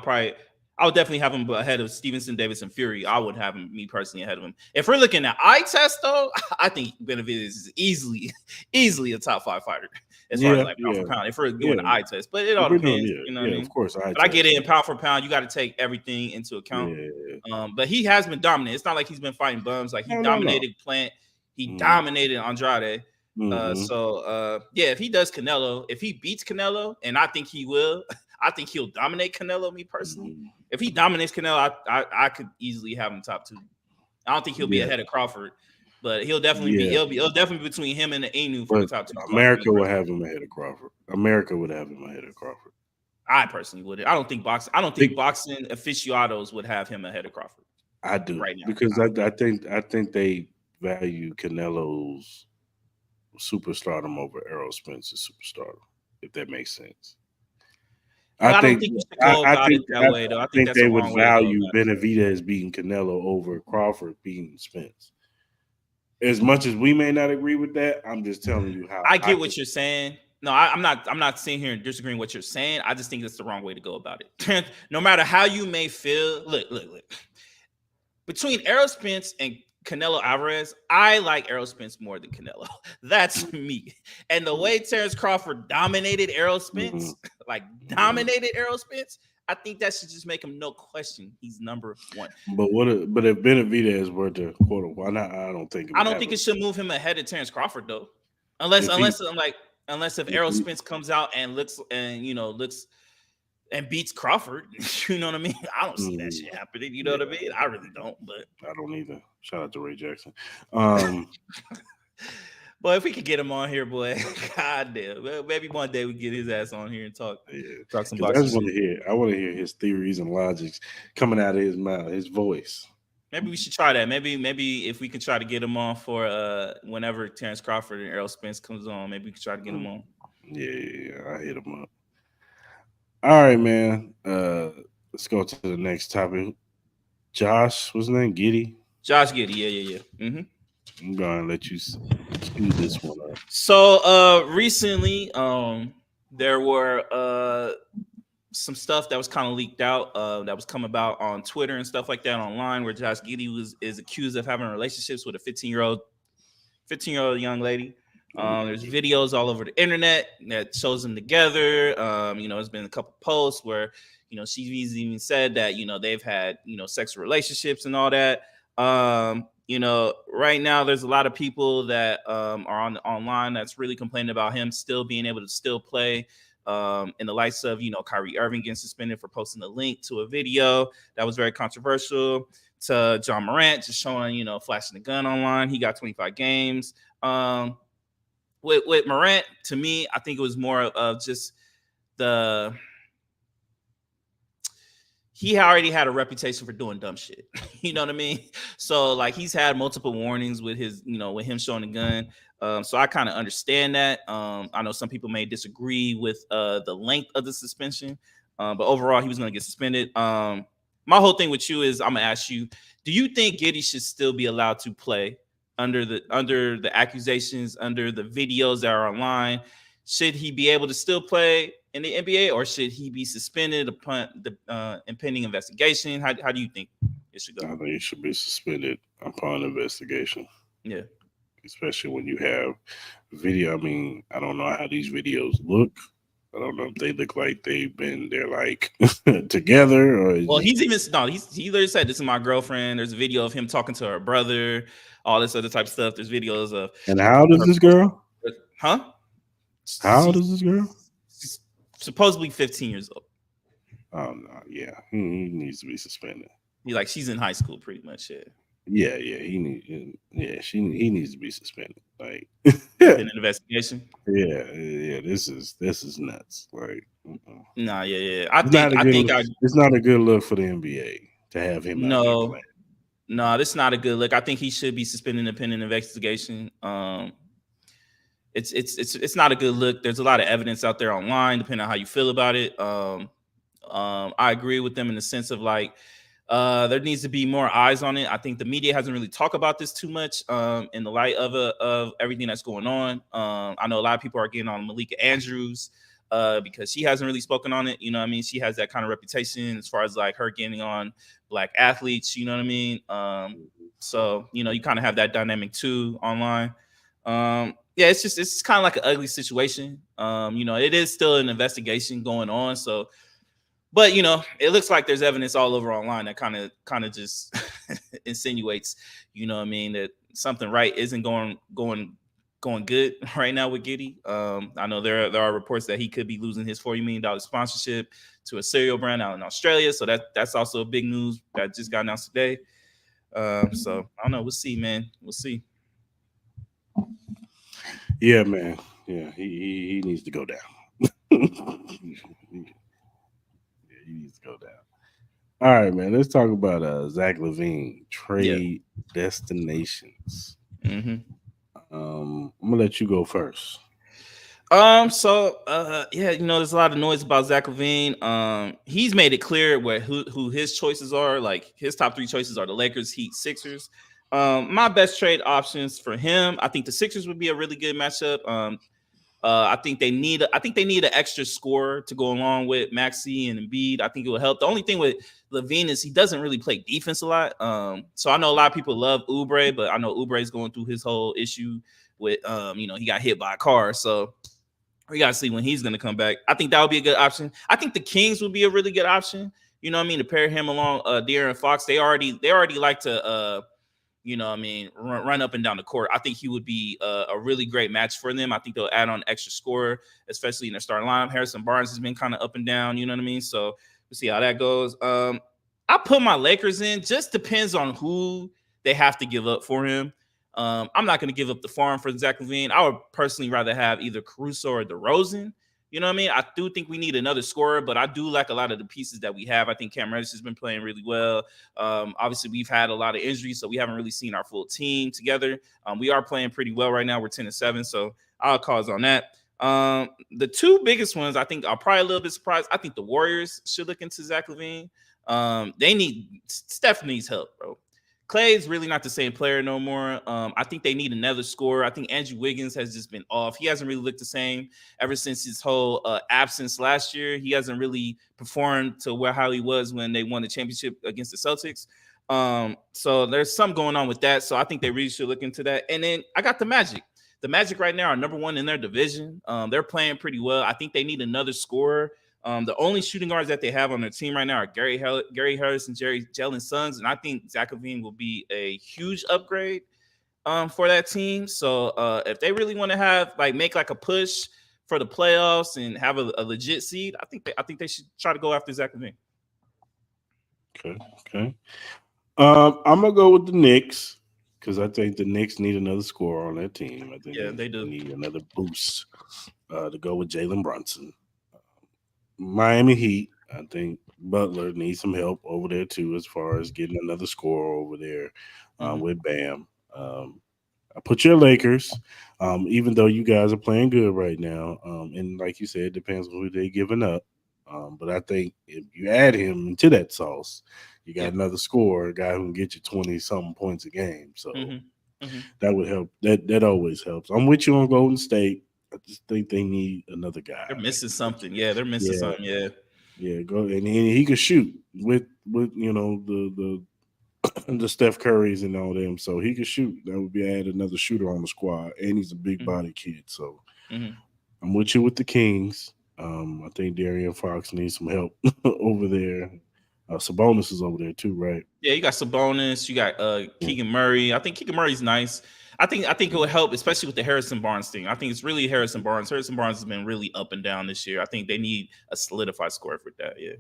would definitely have him ahead of Stevenson, Davis, and Fury. I would have him, me personally, ahead of him. If we're looking at eye test though, I think Benavidez is easily a top five fighter as far as yeah, like pound yeah, for pound. If we're doing yeah. the eye test, but it all If we're doing, depends. yeah, You know what I yeah, of mean? course, I But I get test. it in pound for pound. You got to take everything into account. Yeah, But he has been dominant. It's not like he's been fighting bums. Like, he no. dominated Plant. He Mm-hmm. dominated Andrade. Mm-hmm. Yeah, if he does Canelo, if he beats Canelo, and I think he will, I think he'll dominate Canelo. Me personally, Mm-hmm. if he dominates Canelo, I could easily have him top two. I don't think he'll be Yeah, ahead of Crawford, but he'll definitely be. yeah. It'll definitely be between him and the Inu for the But top two spot for me America would personally. have him ahead of Crawford. America would have him ahead of Crawford. I personally would. I don't think boxing. I don't think Big, boxing aficionados would have him ahead of Crawford I do right now. because I think they value Canelo's superstardom over Errol Spence's superstardom. If that makes sense. I But I don't think think you should go about it that I way, though. I think think that's the they would wrong way to go value about it. Benavidez beating Canelo over Crawford beating Spence. As much as we may not agree with that, I'm just telling you how I I get think. what you're saying. No, I'm not. I'm not sitting here and disagreeing with what you're saying. I just think that's the wrong way to go about it. No matter how you may feel, look. Between Errol Spence and Canelo Alvarez, I like Errol Spence more than Canelo. That's me. And the way Terrence Crawford dominated Errol Mm-hmm. Spence, like Mm-hmm. dominated Errol Spence, I think that should just make him no question. He's number one. But but if Benavidez were to quote, why not? I don't think it I would don't think it happen. should move him ahead of Terrence Crawford though. Unless If he, unless I'm like unless if if Errol he, Spence comes out and looks and beats Crawford, you know what I mean? I don't see that mm, shit happening. You know what I yeah, mean? I really don't. But I don't either. Shout out to Ray Jackson. Um, boy, if we could get him on here, boy, god damn. Well, maybe one day we get his ass on here and yeah, talk some because I boxing just want shit. to hear. I want to hear his theories and logics coming out of his mouth, his voice. Maybe we should try that. Maybe if we can try to get him on for whenever Terrence Crawford and Errol Spence comes on, maybe we can try to get him Mm, on. yeah, I hit him up. All right, man. Let's go to the next topic. Josh, what's his name? Giddy. Josh Giddey, yeah. I'm gonna let you cue this one up. So recently there were some stuff that was kind of leaked out that was coming about on Twitter and stuff like that online where Josh Giddey is accused of having relationships with a 15-year-old young lady. There's videos all over the internet that shows them together. There's been a couple posts where, she's even said that, they've had, sexual relationships and all that. Right now there's a lot of people that are online that's really complaining about him still being able to still play. In the likes of, Kyrie Irving getting suspended for posting a link to a video that was very controversial, to John Morant just showing, flashing the gun online. He got 25 games. With Morant, to me, I think it was more of just the he already had a reputation for doing dumb shit. You know what I mean? So like he's had multiple warnings with his, with him showing the gun. So I kind of understand that. I know some people may disagree with the length of the suspension, but overall he was going to get suspended. My whole thing with you is I'm gonna ask you: do you think Giddey should still be allowed to play under the accusations, under the videos that are online? Should he be able to still play in the NBA, or should he be suspended upon the impending investigation? How do you think it should go? I think he should be suspended upon investigation, Yeah. especially when you have video. I mean, I don't know how these videos look. I don't know if they look like they're like together or Well, just. he's even no. He literally said, "This is my girlfriend." There's a video of him talking to her brother, all this other type of stuff. There's videos of And how old is her, this girl? huh? How old She's, is this girl? she's supposedly 15 years old. Oh no, yeah, he needs to be suspended. She's in high school, pretty much. Yeah. Yeah, he needs to be suspended. Like, yeah, Independent investigation. yeah. This is nuts. Like, Nah, yeah. I it's not think a I good. think I It's not a good look for the NBA to have him out there no. playing. No, this is not a good look. I think he should be suspended independent investigation. It's not a good look. There's a lot of evidence out there online, depending on how you feel about it. I agree with them in the sense of like there needs to be more eyes on it. I think the media hasn't really talked about this too much in the light of everything that's going on. I know a lot of people are getting on Malika Andrews because she hasn't really spoken on it. You know what I mean? She has that kind of reputation as far as like her getting on black athletes. You know what I mean? So you kind of have that dynamic too online. Yeah, it's kind of like an ugly situation. It is still an investigation going on. So, but it looks like there's evidence all over online that kind of just insinuates, what I mean, that something right isn't going good right now with Giddey. I know there are reports that he could be losing his $40 million sponsorship to a cereal brand out in Australia. So that's also big news that just got announced today. So I don't know. We'll see, man. We'll see. Yeah, man. Yeah, he needs to go down. He needs to go down. All right, man. Let's talk about Zach LaVine Yeah. trade destinations. Mm-hmm. I'm gonna let you go first. Yeah, there's a lot of noise about Zach LaVine. He's made it clear who his choices are. Like his top three choices are the Lakers, Heat, Sixers. My best trade options for him, I think the Sixers would be a really good matchup. I think they need an extra scorer to go along with Maxey and Embiid. I think it will help. The only thing with Levine is he doesn't really play defense a lot. So I know a lot of people love Oubre, but I know Oubre is going through his whole issue with he got hit by a car. So we gotta see when he's gonna come back. I think that would be a good option. I think the Kings would be a really good option. You know what I mean? To pair him along De'Aaron Fox. They already like to run up and down the court. I think he would be a really great match for them. I think they'll add on extra scorer, especially in their starting lineup. Harrison Barnes has been kind of up and down, you know what I mean? So we'll see how that goes. I put my Lakers in, just depends on who they have to give up for him. I'm not going to give up the farm for Zach LaVine. I would personally rather have either Caruso or DeRozan. You know what I mean? I do think we need another scorer, but I do like a lot of the pieces that we have. I think Cam Reddish has been playing really well. Obviously, we've had a lot of injuries, so we haven't really seen our full team together. We are playing pretty well right now. We're 10-7, so I'll cause on that. The two biggest ones, I think, are probably a little bit surprised. I think the Warriors should look into Zach LaVine. Steph needs help, bro. Clay's really not the same player no more. I think they need another scorer. I think Andrew Wiggins has just been off. He hasn't really looked the same ever since his whole absence last year. He hasn't really performed to how he was when they won the championship against the Celtics. So there's something going on with that. So I think they really should look into that. And then I got the Magic. The Magic right now are number one in their division. They're playing pretty well. I think they need another scorer. The only shooting guards that they have on their team right now are Gary Harris and Jalen Suggs, and I think Zach LaVine will be a huge upgrade for that team. So if they really want to make a push for the playoffs and have a legit seed, I think they should try to go after Zach LaVine. Okay. I'm gonna go with the Knicks because I think the Knicks need another scorer on that team. I think they do need another boost to go with Jalen Brunson. Miami Heat, I think Butler needs some help over there too, as far as getting another score over there with Bam. I put your Lakers, even though you guys are playing good right now, and like you said, it depends on who they're giving up. But I think if you add him into that sauce, you got another scorer, a guy who can get you 20-something points a game. So that would help. That always helps. I'm with you on Golden State. I just think they need another guy. They're missing something. Yeah, they're missing something. Yeah. Go and he could shoot with the Steph Currys and all them, so he could shoot. That would be add another shooter on the squad, and he's a big body kid. So I'm with you with the Kings. I think De'Aaron Fox needs some help over there. Sabonis is over there too, right? Yeah, you got Sabonis. You got Keegan Murray. I think Keegan Murray's nice. I think it would help, especially with the Harrison Barnes thing. I think it's really Harrison Barnes. Harrison Barnes has been really up and down this year. I think they need a solidified scorer for that. Yeah.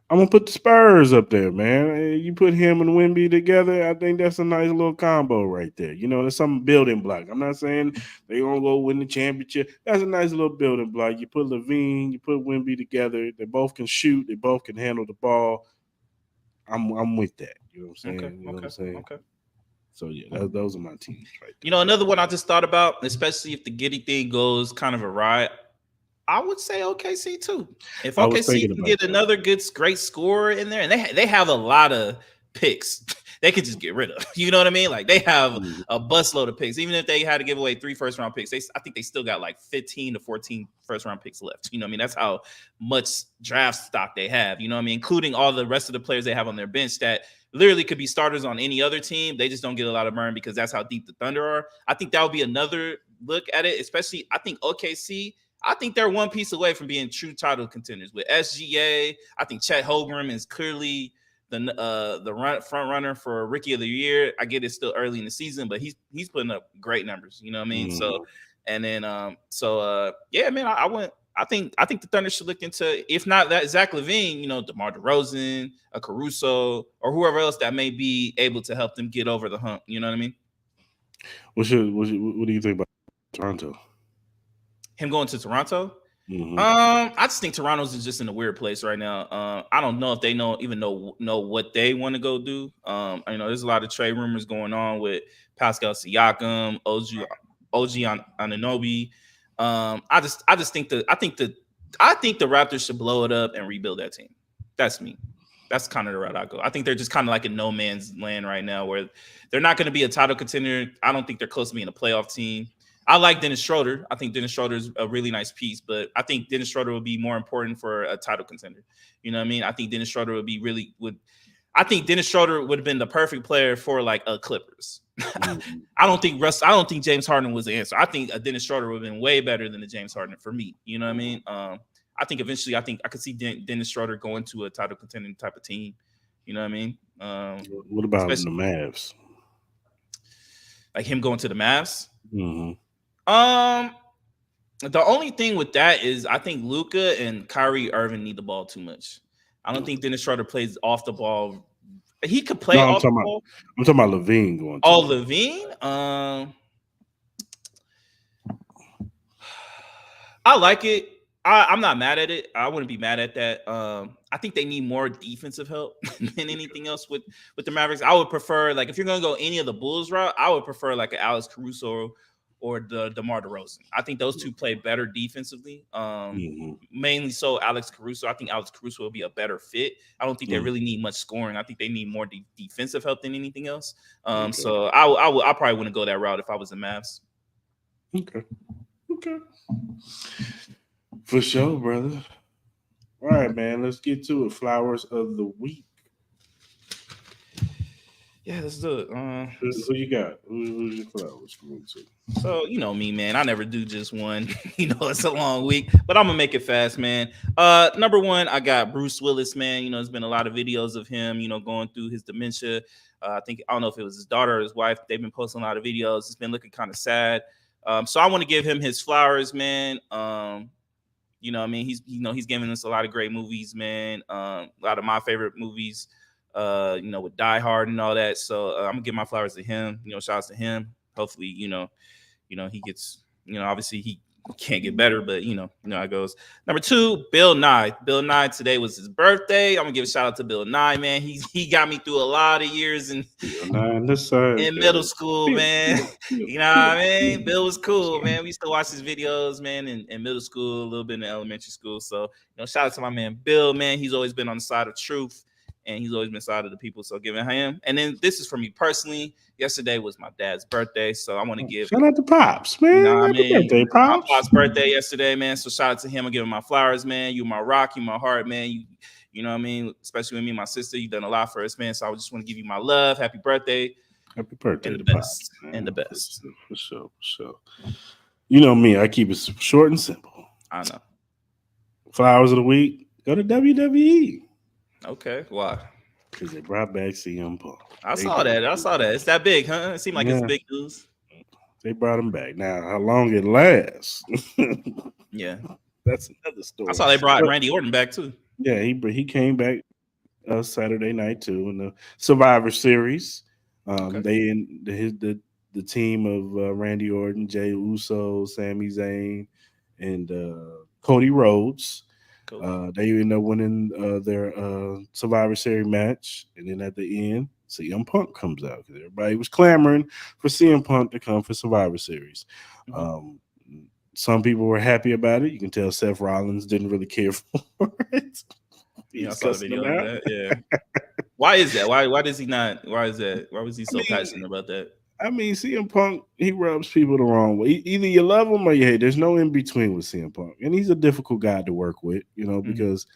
I'm gonna put the Spurs up there, man. You put him and Wemby together, I think that's a nice little combo right there. You know, there's some building block. I'm not saying they gonna go win the championship. That's a nice little building block. You put LaVine, you put Wemby together. They both can shoot. They both can handle the ball. I'm with that. You know what I'm saying? Okay. You know what I'm saying? Okay. So yeah, those are my teams right there. You know, another one I just thought about, especially if the Giddy thing goes kind of awry, I would say OKC too. If OKC can get another great scorer in there, and they have a lot of picks, they could just get rid of. You know what I mean? Like they have a busload of picks. Even if they had to give away 3 first-round picks, I think they still got like 15 to 14 first-round picks left. You know what I mean? That's how much draft stock they have. You know what I mean? Including all the rest of the players they have on their bench that literally could be starters on any other team. They just don't get a lot of burn because that's how deep the Thunder are. I think that would be another look at it, especially I think OKC. I think they're one piece away from being true title contenders with SGA. I think Chet Holmgren is clearly the front runner for Rookie of the Year. I get it's still early in the season, but he's putting up great numbers. You know what I mean? So and then yeah, man, I think the Thunder should look into, if not that Zach LaVine, you know, DeMar DeRozan, a Caruso, or whoever else that may be able to help them get over the hump. You know what I mean? What do you think about Toronto? Him going to Toronto? I just think Toronto's is just in a weird place right now. I don't know if they even know what they want to go do. You know, there's a lot of trade rumors going on with Pascal Siakam, OG Anunoby. I think the Raptors should blow it up and rebuild that team. That's me. That's kind of the route I go. I think they're just kind of like in no man's land right now, where they're not going to be a title contender. I don't think they're close to being a playoff team. I like Dennis Schroeder. I think Dennis Schroeder is a really nice piece, but I think Dennis Schroeder would be more important for a title contender. You know what I mean? I think Dennis Schroeder would be really would. I think Dennis Schroeder would have been the perfect player for like a Clippers. Mhm. I don't think Russ. I don't think James Harden was the answer. I think a Dennis Schroeder would have been way better than the James Harden for me. You know what I mean? I think eventually, I think I could see Dennis Schroeder going to a title contending type of team. You know what I mean? What about the Especially Mavs? like him going to the Mavs. Hmm. Um, the only thing with that is I think Luca and Kyrie Irving need the ball too much. I don't think Dennis Schroeder plays off the ball. He could play No, off the ball. I'm talking about Levine going to Oh, it. Levine. I like it. I'm not mad at it. I wouldn't be mad at that. I think they need more defensive help than anything else with the Mavericks. I would prefer like if you're gonna go any of the Bulls route, I would prefer like an Alex Caruso or the DeMar DeRozan. I think those two play better defensively. Hmm. Mainly so Alex Caruso. I think Alex Caruso will be a better fit. I don't think they Hmm. really need much scoring. I think they need more defensive help than anything else. Okay. So I probably wouldn't go that route if I was the Mavs. Okay. Okay. For sure, brother. All right, man. Let's get to it. Flowers of the week. Yeah, let's do it. Who you got? Who's your flowers going to? So you know me, man. I never do just one. It's a long week, but I'm gonna make it fast, man. Number one, I got Bruce Willis, man. There's been a lot of videos of him, going through his dementia. I don't know if it was his daughter or his wife. They've been posting a lot of videos. It's been looking kind of sad. So I want to give him his flowers, man. I mean, he's giving us a lot of great movies, man. A lot of my favorite movies, with Die Hard and all that. So I'm gonna give my flowers to him. Shout outs to him. Hopefully, he gets, obviously he can't get better, but how it goes. Number two, Bill Nye. Bill Nye today was his birthday. I'm gonna give a shout out to Bill Nye, man. He got me through a lot of years On this side, in middle school, man. You know what I mean? Bill was cool, Bill. man. We used to watch his videos, man, in middle school, a little bit in elementary school. So, shout out to my man Bill, man. He's always been on the side of truth and he's always been side of the people. So giving him. And then this is for me personally. Yesterday was my dad's birthday. So I want to give, Shout out to Pops, you know man. what I Happy mean? birthday, My Pops. pop's birthday yesterday, man. So shout out to him. I'm giving my flowers, man. You my rock, you my heart, man. You know what I mean? Especially with me and my sister. You've done a lot for us, man. So I just want to give you my love. Happy birthday. Happy birthday And to the Pops, best. man. And the best. For sure, for sure. You know me, I keep it short and simple. I know. Flowers of the week, go to WWE. Okay. Why? Because they brought back CM Punk. I saw that. I saw that. It's that big, huh? It seemed like it's Yeah, big news. they brought him back. Now, how long it lasts, Yeah. that's another I story. saw they brought But Randy Orton back too. yeah, he came back Saturday night too in the Survivor Series. Okay. They in the team of Randy Orton, Jay Uso, Sami Zayn, and Cody Rhodes. Cool. They end up winning their Survivor Series match, and then at the end, CM Punk comes out because everybody was clamoring for CM Punk to come for Survivor Series. Mm-hmm. Some people were happy about it. You can tell Seth Rollins didn't really care for it. Yeah, I He's saw the cussing video them of out. that. Yeah. Why is that? Why does he not? Why is that? Why was he I so mean, passionate about that? CM Punk, he rubs people the wrong way. Either you love him or you hate. There's no in between with CM Punk, and he's a difficult guy to work with, Mm-hmm. because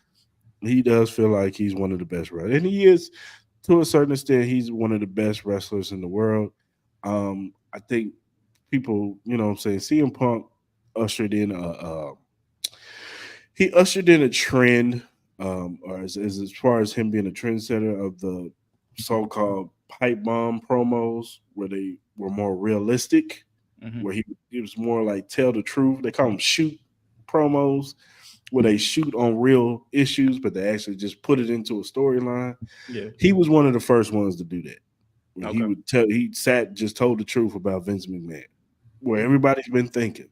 he does feel like he's one of the best wrestlers, and he is to a certain extent. He's one of the best wrestlers in the world. I think people, what I'm saying, CM Punk ushered in a trend, or as far as him being a trendsetter of the so-called pipe bomb promos, where they were more realistic, Mm-hmm. where he was more like tell the truth. They call them shoot promos, where they shoot on real issues, but they actually just put it into a storyline. Yeah. He was one of the first ones to do that. When Okay. just told the truth about Vince McMahon, where everybody's been thinking.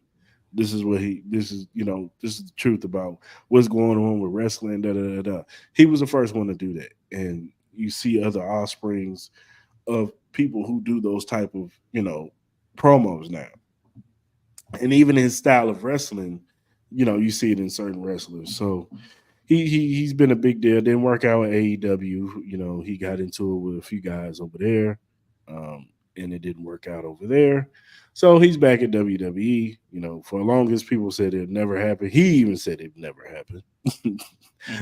This is this is the truth about what's going on with wrestling. Da, da, da, da. He was the first one to do that, and you see other offsprings of people who do those type of promos now, and even his style of wrestling, you see it in certain wrestlers. So he's been a big deal. Didn't work out with AEW. He got into it with a few guys over there. and it didn't work out over there. So he's back at WWE. You know, for the longest, people said it never happened. He even said it never happened. Hmm.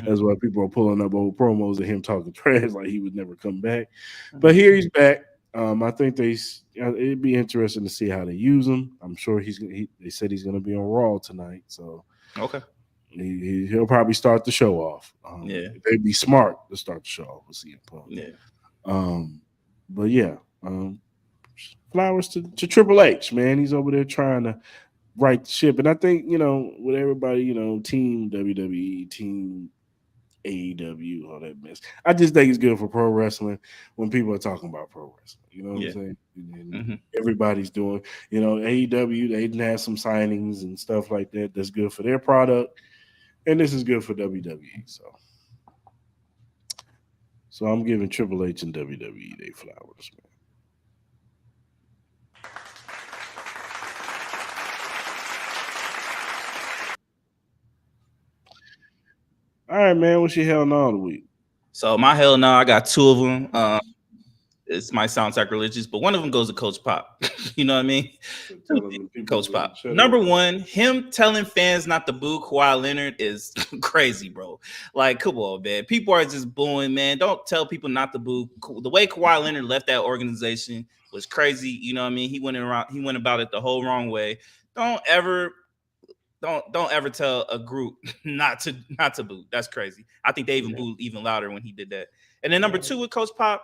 That's why people are pulling up old promos of him talking trash like he would never come back. But Hmm. here he's back. I think it'd be interesting to see how they use him. I'm sure they said he's going to be on Raw tonight, so Okay. he'll probably start the show off. Yeah. They'd be smart to start the show off with CM Punk. Yeah. Um, but yeah, flowers to Triple H, man. He's over there trying to right the ship, and I think with everybody, Team WWE, Team AEW, all that mess. I just think it's good for pro wrestling when people are talking about pro wrestling. You know what I'm Yeah. saying? And Hmm. everybody's doing, AEW, they didn't have some signings and stuff like that. That's good for their product. And this is good for WWE. So I'm giving Triple H and WWE their flowers, man. All right, man. What's your hell no of the week? So my hell no, I got two of them. This might sound sacrilegious, but one of them goes to Coach Pop. You know what I mean? So telling the people Coach to Pop. shut Number up. one, him telling fans not to boo Kawhi Leonard is crazy, bro. Like, come on, man. People are just booing, man. Don't tell people not to boo. The way Kawhi Leonard left that organization was crazy. You know what I mean? He went about it the whole wrong way. Don't ever don't ever tell a group not to boo. That's crazy. I think they even Yeah. booed even louder when he did that. And then number Right. two with Coach Pop,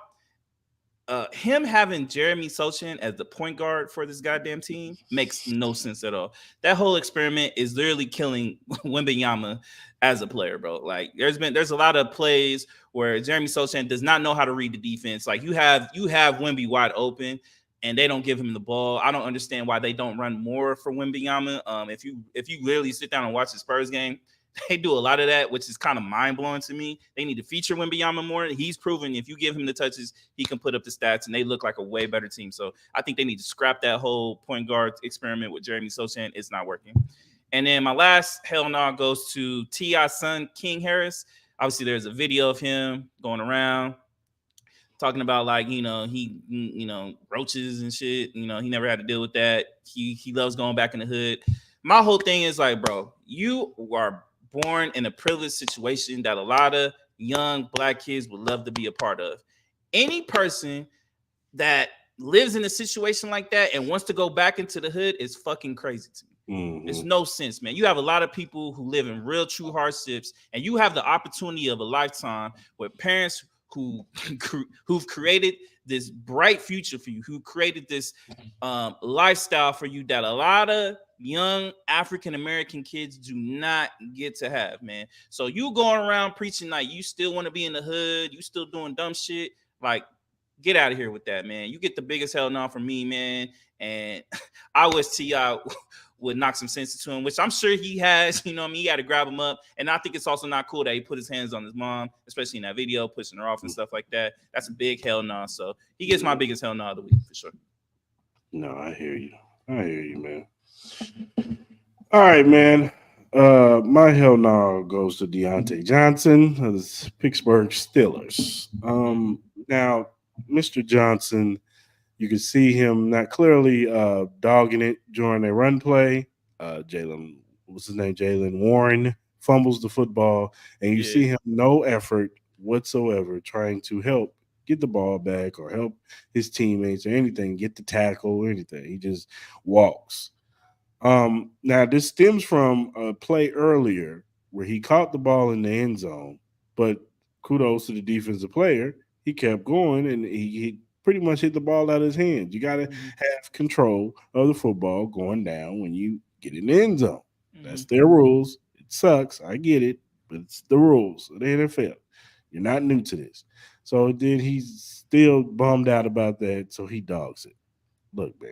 him having Jeremy Sochan as the point guard for this goddamn team makes no sense at all. That whole experiment is literally killing Wembenyama as a player, bro. Like there's a lot of plays where Jeremy Sochan does not know how to read the defense. Like you have Wemby wide open and they don't give him the ball. I don't understand why they don't run more for Wembenyama. If you literally sit down and watch the Spurs game, they do a lot of that, which is kind of mind blowing to me. They need to feature Wembyama more. He's proven if you give him the touches, he can put up the stats, and they look like a way better team. So I think they need to scrap that whole point guard experiment with Jeremy Sochan. It's not working. And then my last hell no goes to T.I.'s son, King Harris. Obviously, there's a video of him going around talking about like roaches and shit. He never had to deal with that. He loves going back in the hood. My whole thing is like, bro, you are born in a privileged situation that a lot of young black kids would love to be a part of. Any person that lives in a situation like that and wants to go back into the hood is fucking crazy to me. It's Mm-hmm. no sense, man. You have a lot of people who live in real true hardships, and you have the opportunity of a lifetime with parents who who've created this bright future for you, who created this lifestyle for you that a lot of young African American kids do not get to have, man. So you going around preaching like you still want to be in the hood, you still doing dumb shit, like get out of here with that, man. You get the biggest hell no from me, man. And I wish T.I. would knock some sense into him, which I'm sure he has. You know what I mean? He had to grab him up. And I think it's also not cool that he put his hands on his mom, especially in that video, pushing her off and stuff like that. That's a big hell no. So he gets my biggest hell no of the week for sure. No, I hear you. I hear you, man. All right, man. My hell no goes to Deontay Johnson of the Pittsburgh Steelers. Now, Mr. Johnson, you can see him not clearly dogging it during a run play. What's his name? Jalen Warren fumbles the football, and you Yeah. see him no effort whatsoever trying to help get the ball back or help his teammates or anything, get the tackle or anything. He just walks. Now this stems from a play earlier where he caught the ball in the end zone, but kudos to the defensive player. He kept going and he pretty much hit the ball out of his hands. You got to Mm-hmm. have control of the football going down when you get in the end zone. Mm-hmm. That's their rules. It sucks. I get it, but it's the rules of the NFL. You're not new to this. So then he's still bummed out about that. So he dogs it. Look, man,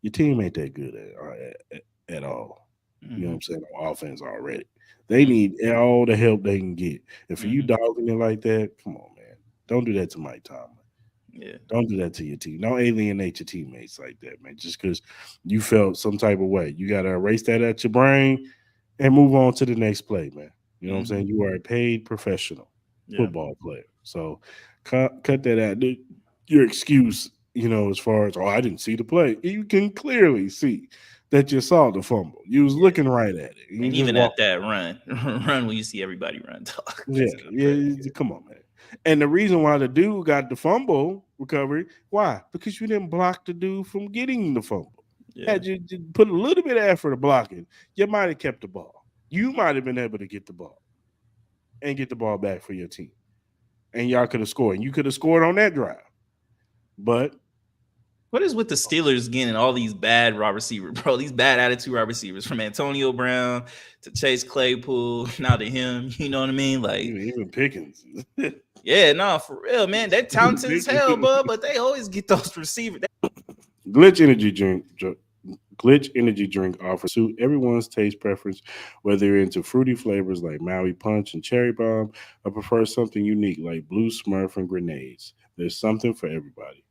your team ain't that good at all. You know what Mm-hmm. I'm saying? On offense already. They need all the help they can get. And for you Mm-hmm. dogging it like that, come on, man. Don't do that to Mike Tomlin. Yeah. Don't do that to your team. Don't alienate your teammates like that, man. Just because you felt some type of way. You got to erase that at your brain and move on to the next play, man. You know what I'm Mm-hmm. saying? You are a paid professional Yeah. football player. So cut that out. Your excuse as far as, oh, I didn't see the play. You can clearly see that you saw the fumble. You was looking right at it. You And just even at walked. that run, run when you see everybody run, dog. Yeah, That's yeah. crazy. Come on, man. And the reason why the dude got the fumble recovery, why? Because you didn't block the dude from getting the fumble. Yeah. Had you put a little bit of effort of blocking, you might have kept the ball. You might have been able to get the ball and get the ball back for your team, and y'all could have scored. And you could have scored on that drive, but What is with the Steelers getting all these bad wide receivers, bro? These bad attitude wide receivers, from Antonio Brown to Chase Claypool, now to him. You know what I mean? Like, even Pickens. yeah, no, for real, man. They're talented as hell, Pickens. bud, but they always get those receivers. Glitch energy drink. Glitch energy drink offers suit everyone's taste preference, whether you're into fruity flavors like Maui Punch and Cherry Bomb, or prefer something unique like Blue Smurf and Grenades. There's something for everybody.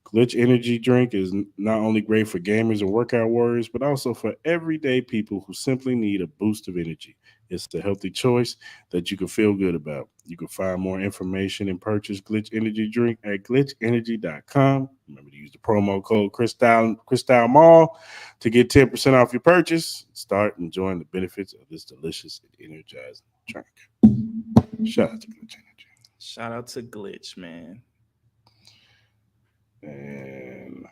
Glitch Energy Drink is not only great for gamers and workout warriors, but also for everyday people who simply need a boost of energy. It's a healthy choice that you can feel good about. You can find more information and purchase Glitch Energy Drink at glitchenergy.com. Remember to use the promo code Cris Style Mal to get 10% off your purchase. Start enjoying the benefits of this delicious and energizing drink. Shout out to Glitch Energy. Shout out to Glitch, man. And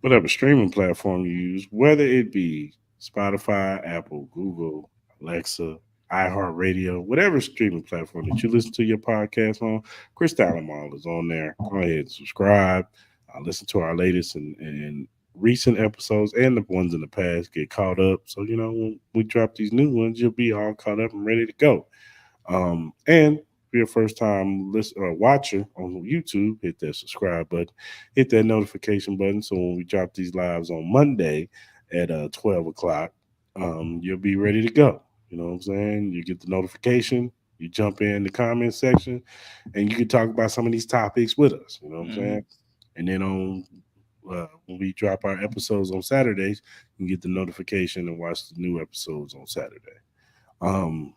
whatever streaming platform you use, whether it be Spotify, Apple, Google, Alexa, iHeartRadio, whatever streaming platform that you listen to your podcast on, Cris Style Mal is on there. Go ahead and subscribe. Listen to our latest and recent episodes and the ones in the past. Get caught up. So, when we drop these new ones, you'll be all caught up and ready to go. And if you're a first time listener or watcher on YouTube, hit that subscribe button, hit that notification button. So when we drop these lives on Monday at 12 o'clock, you'll be ready to go. You know what I'm saying? You get the notification, you jump in the comment section, and you can talk about some of these topics with us. You know what I'm Mm-hmm. saying? And then when we drop our episodes on Saturdays, you get the notification and watch the new episodes on Saturday. Um,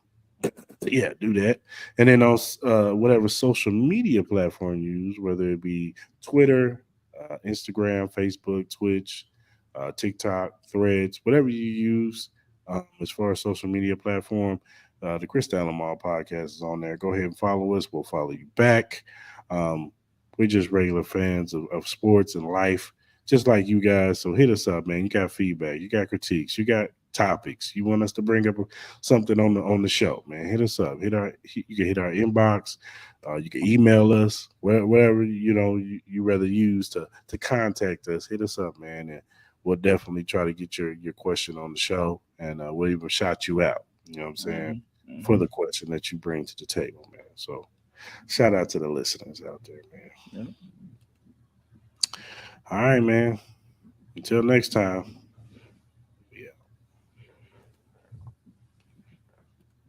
yeah, do that. And then on whatever social media platform you use, whether it be Twitter, Instagram, Facebook, Twitch, TikTok, Threads, whatever you use as far as social media platform, the Cris Style Mal podcast is on there. Go ahead and follow us. We'll follow you back. Um, we're just regular fans of sports and life, just like you guys. So hit us up, man. You got feedback, you got critiques, you got topics. You want us to bring up something on the show, man, hit us up. You can hit our inbox. You can email us, whatever you rather use to contact us. Hit us up, man, and we'll definitely try to get your question on the show, and we'll even shout you out. You know what I'm saying, Mm-hmm. for Mm-hmm. the question that you bring to the table, man. So shout out to the listeners out there, man. Yeah. All right, man. Until next time.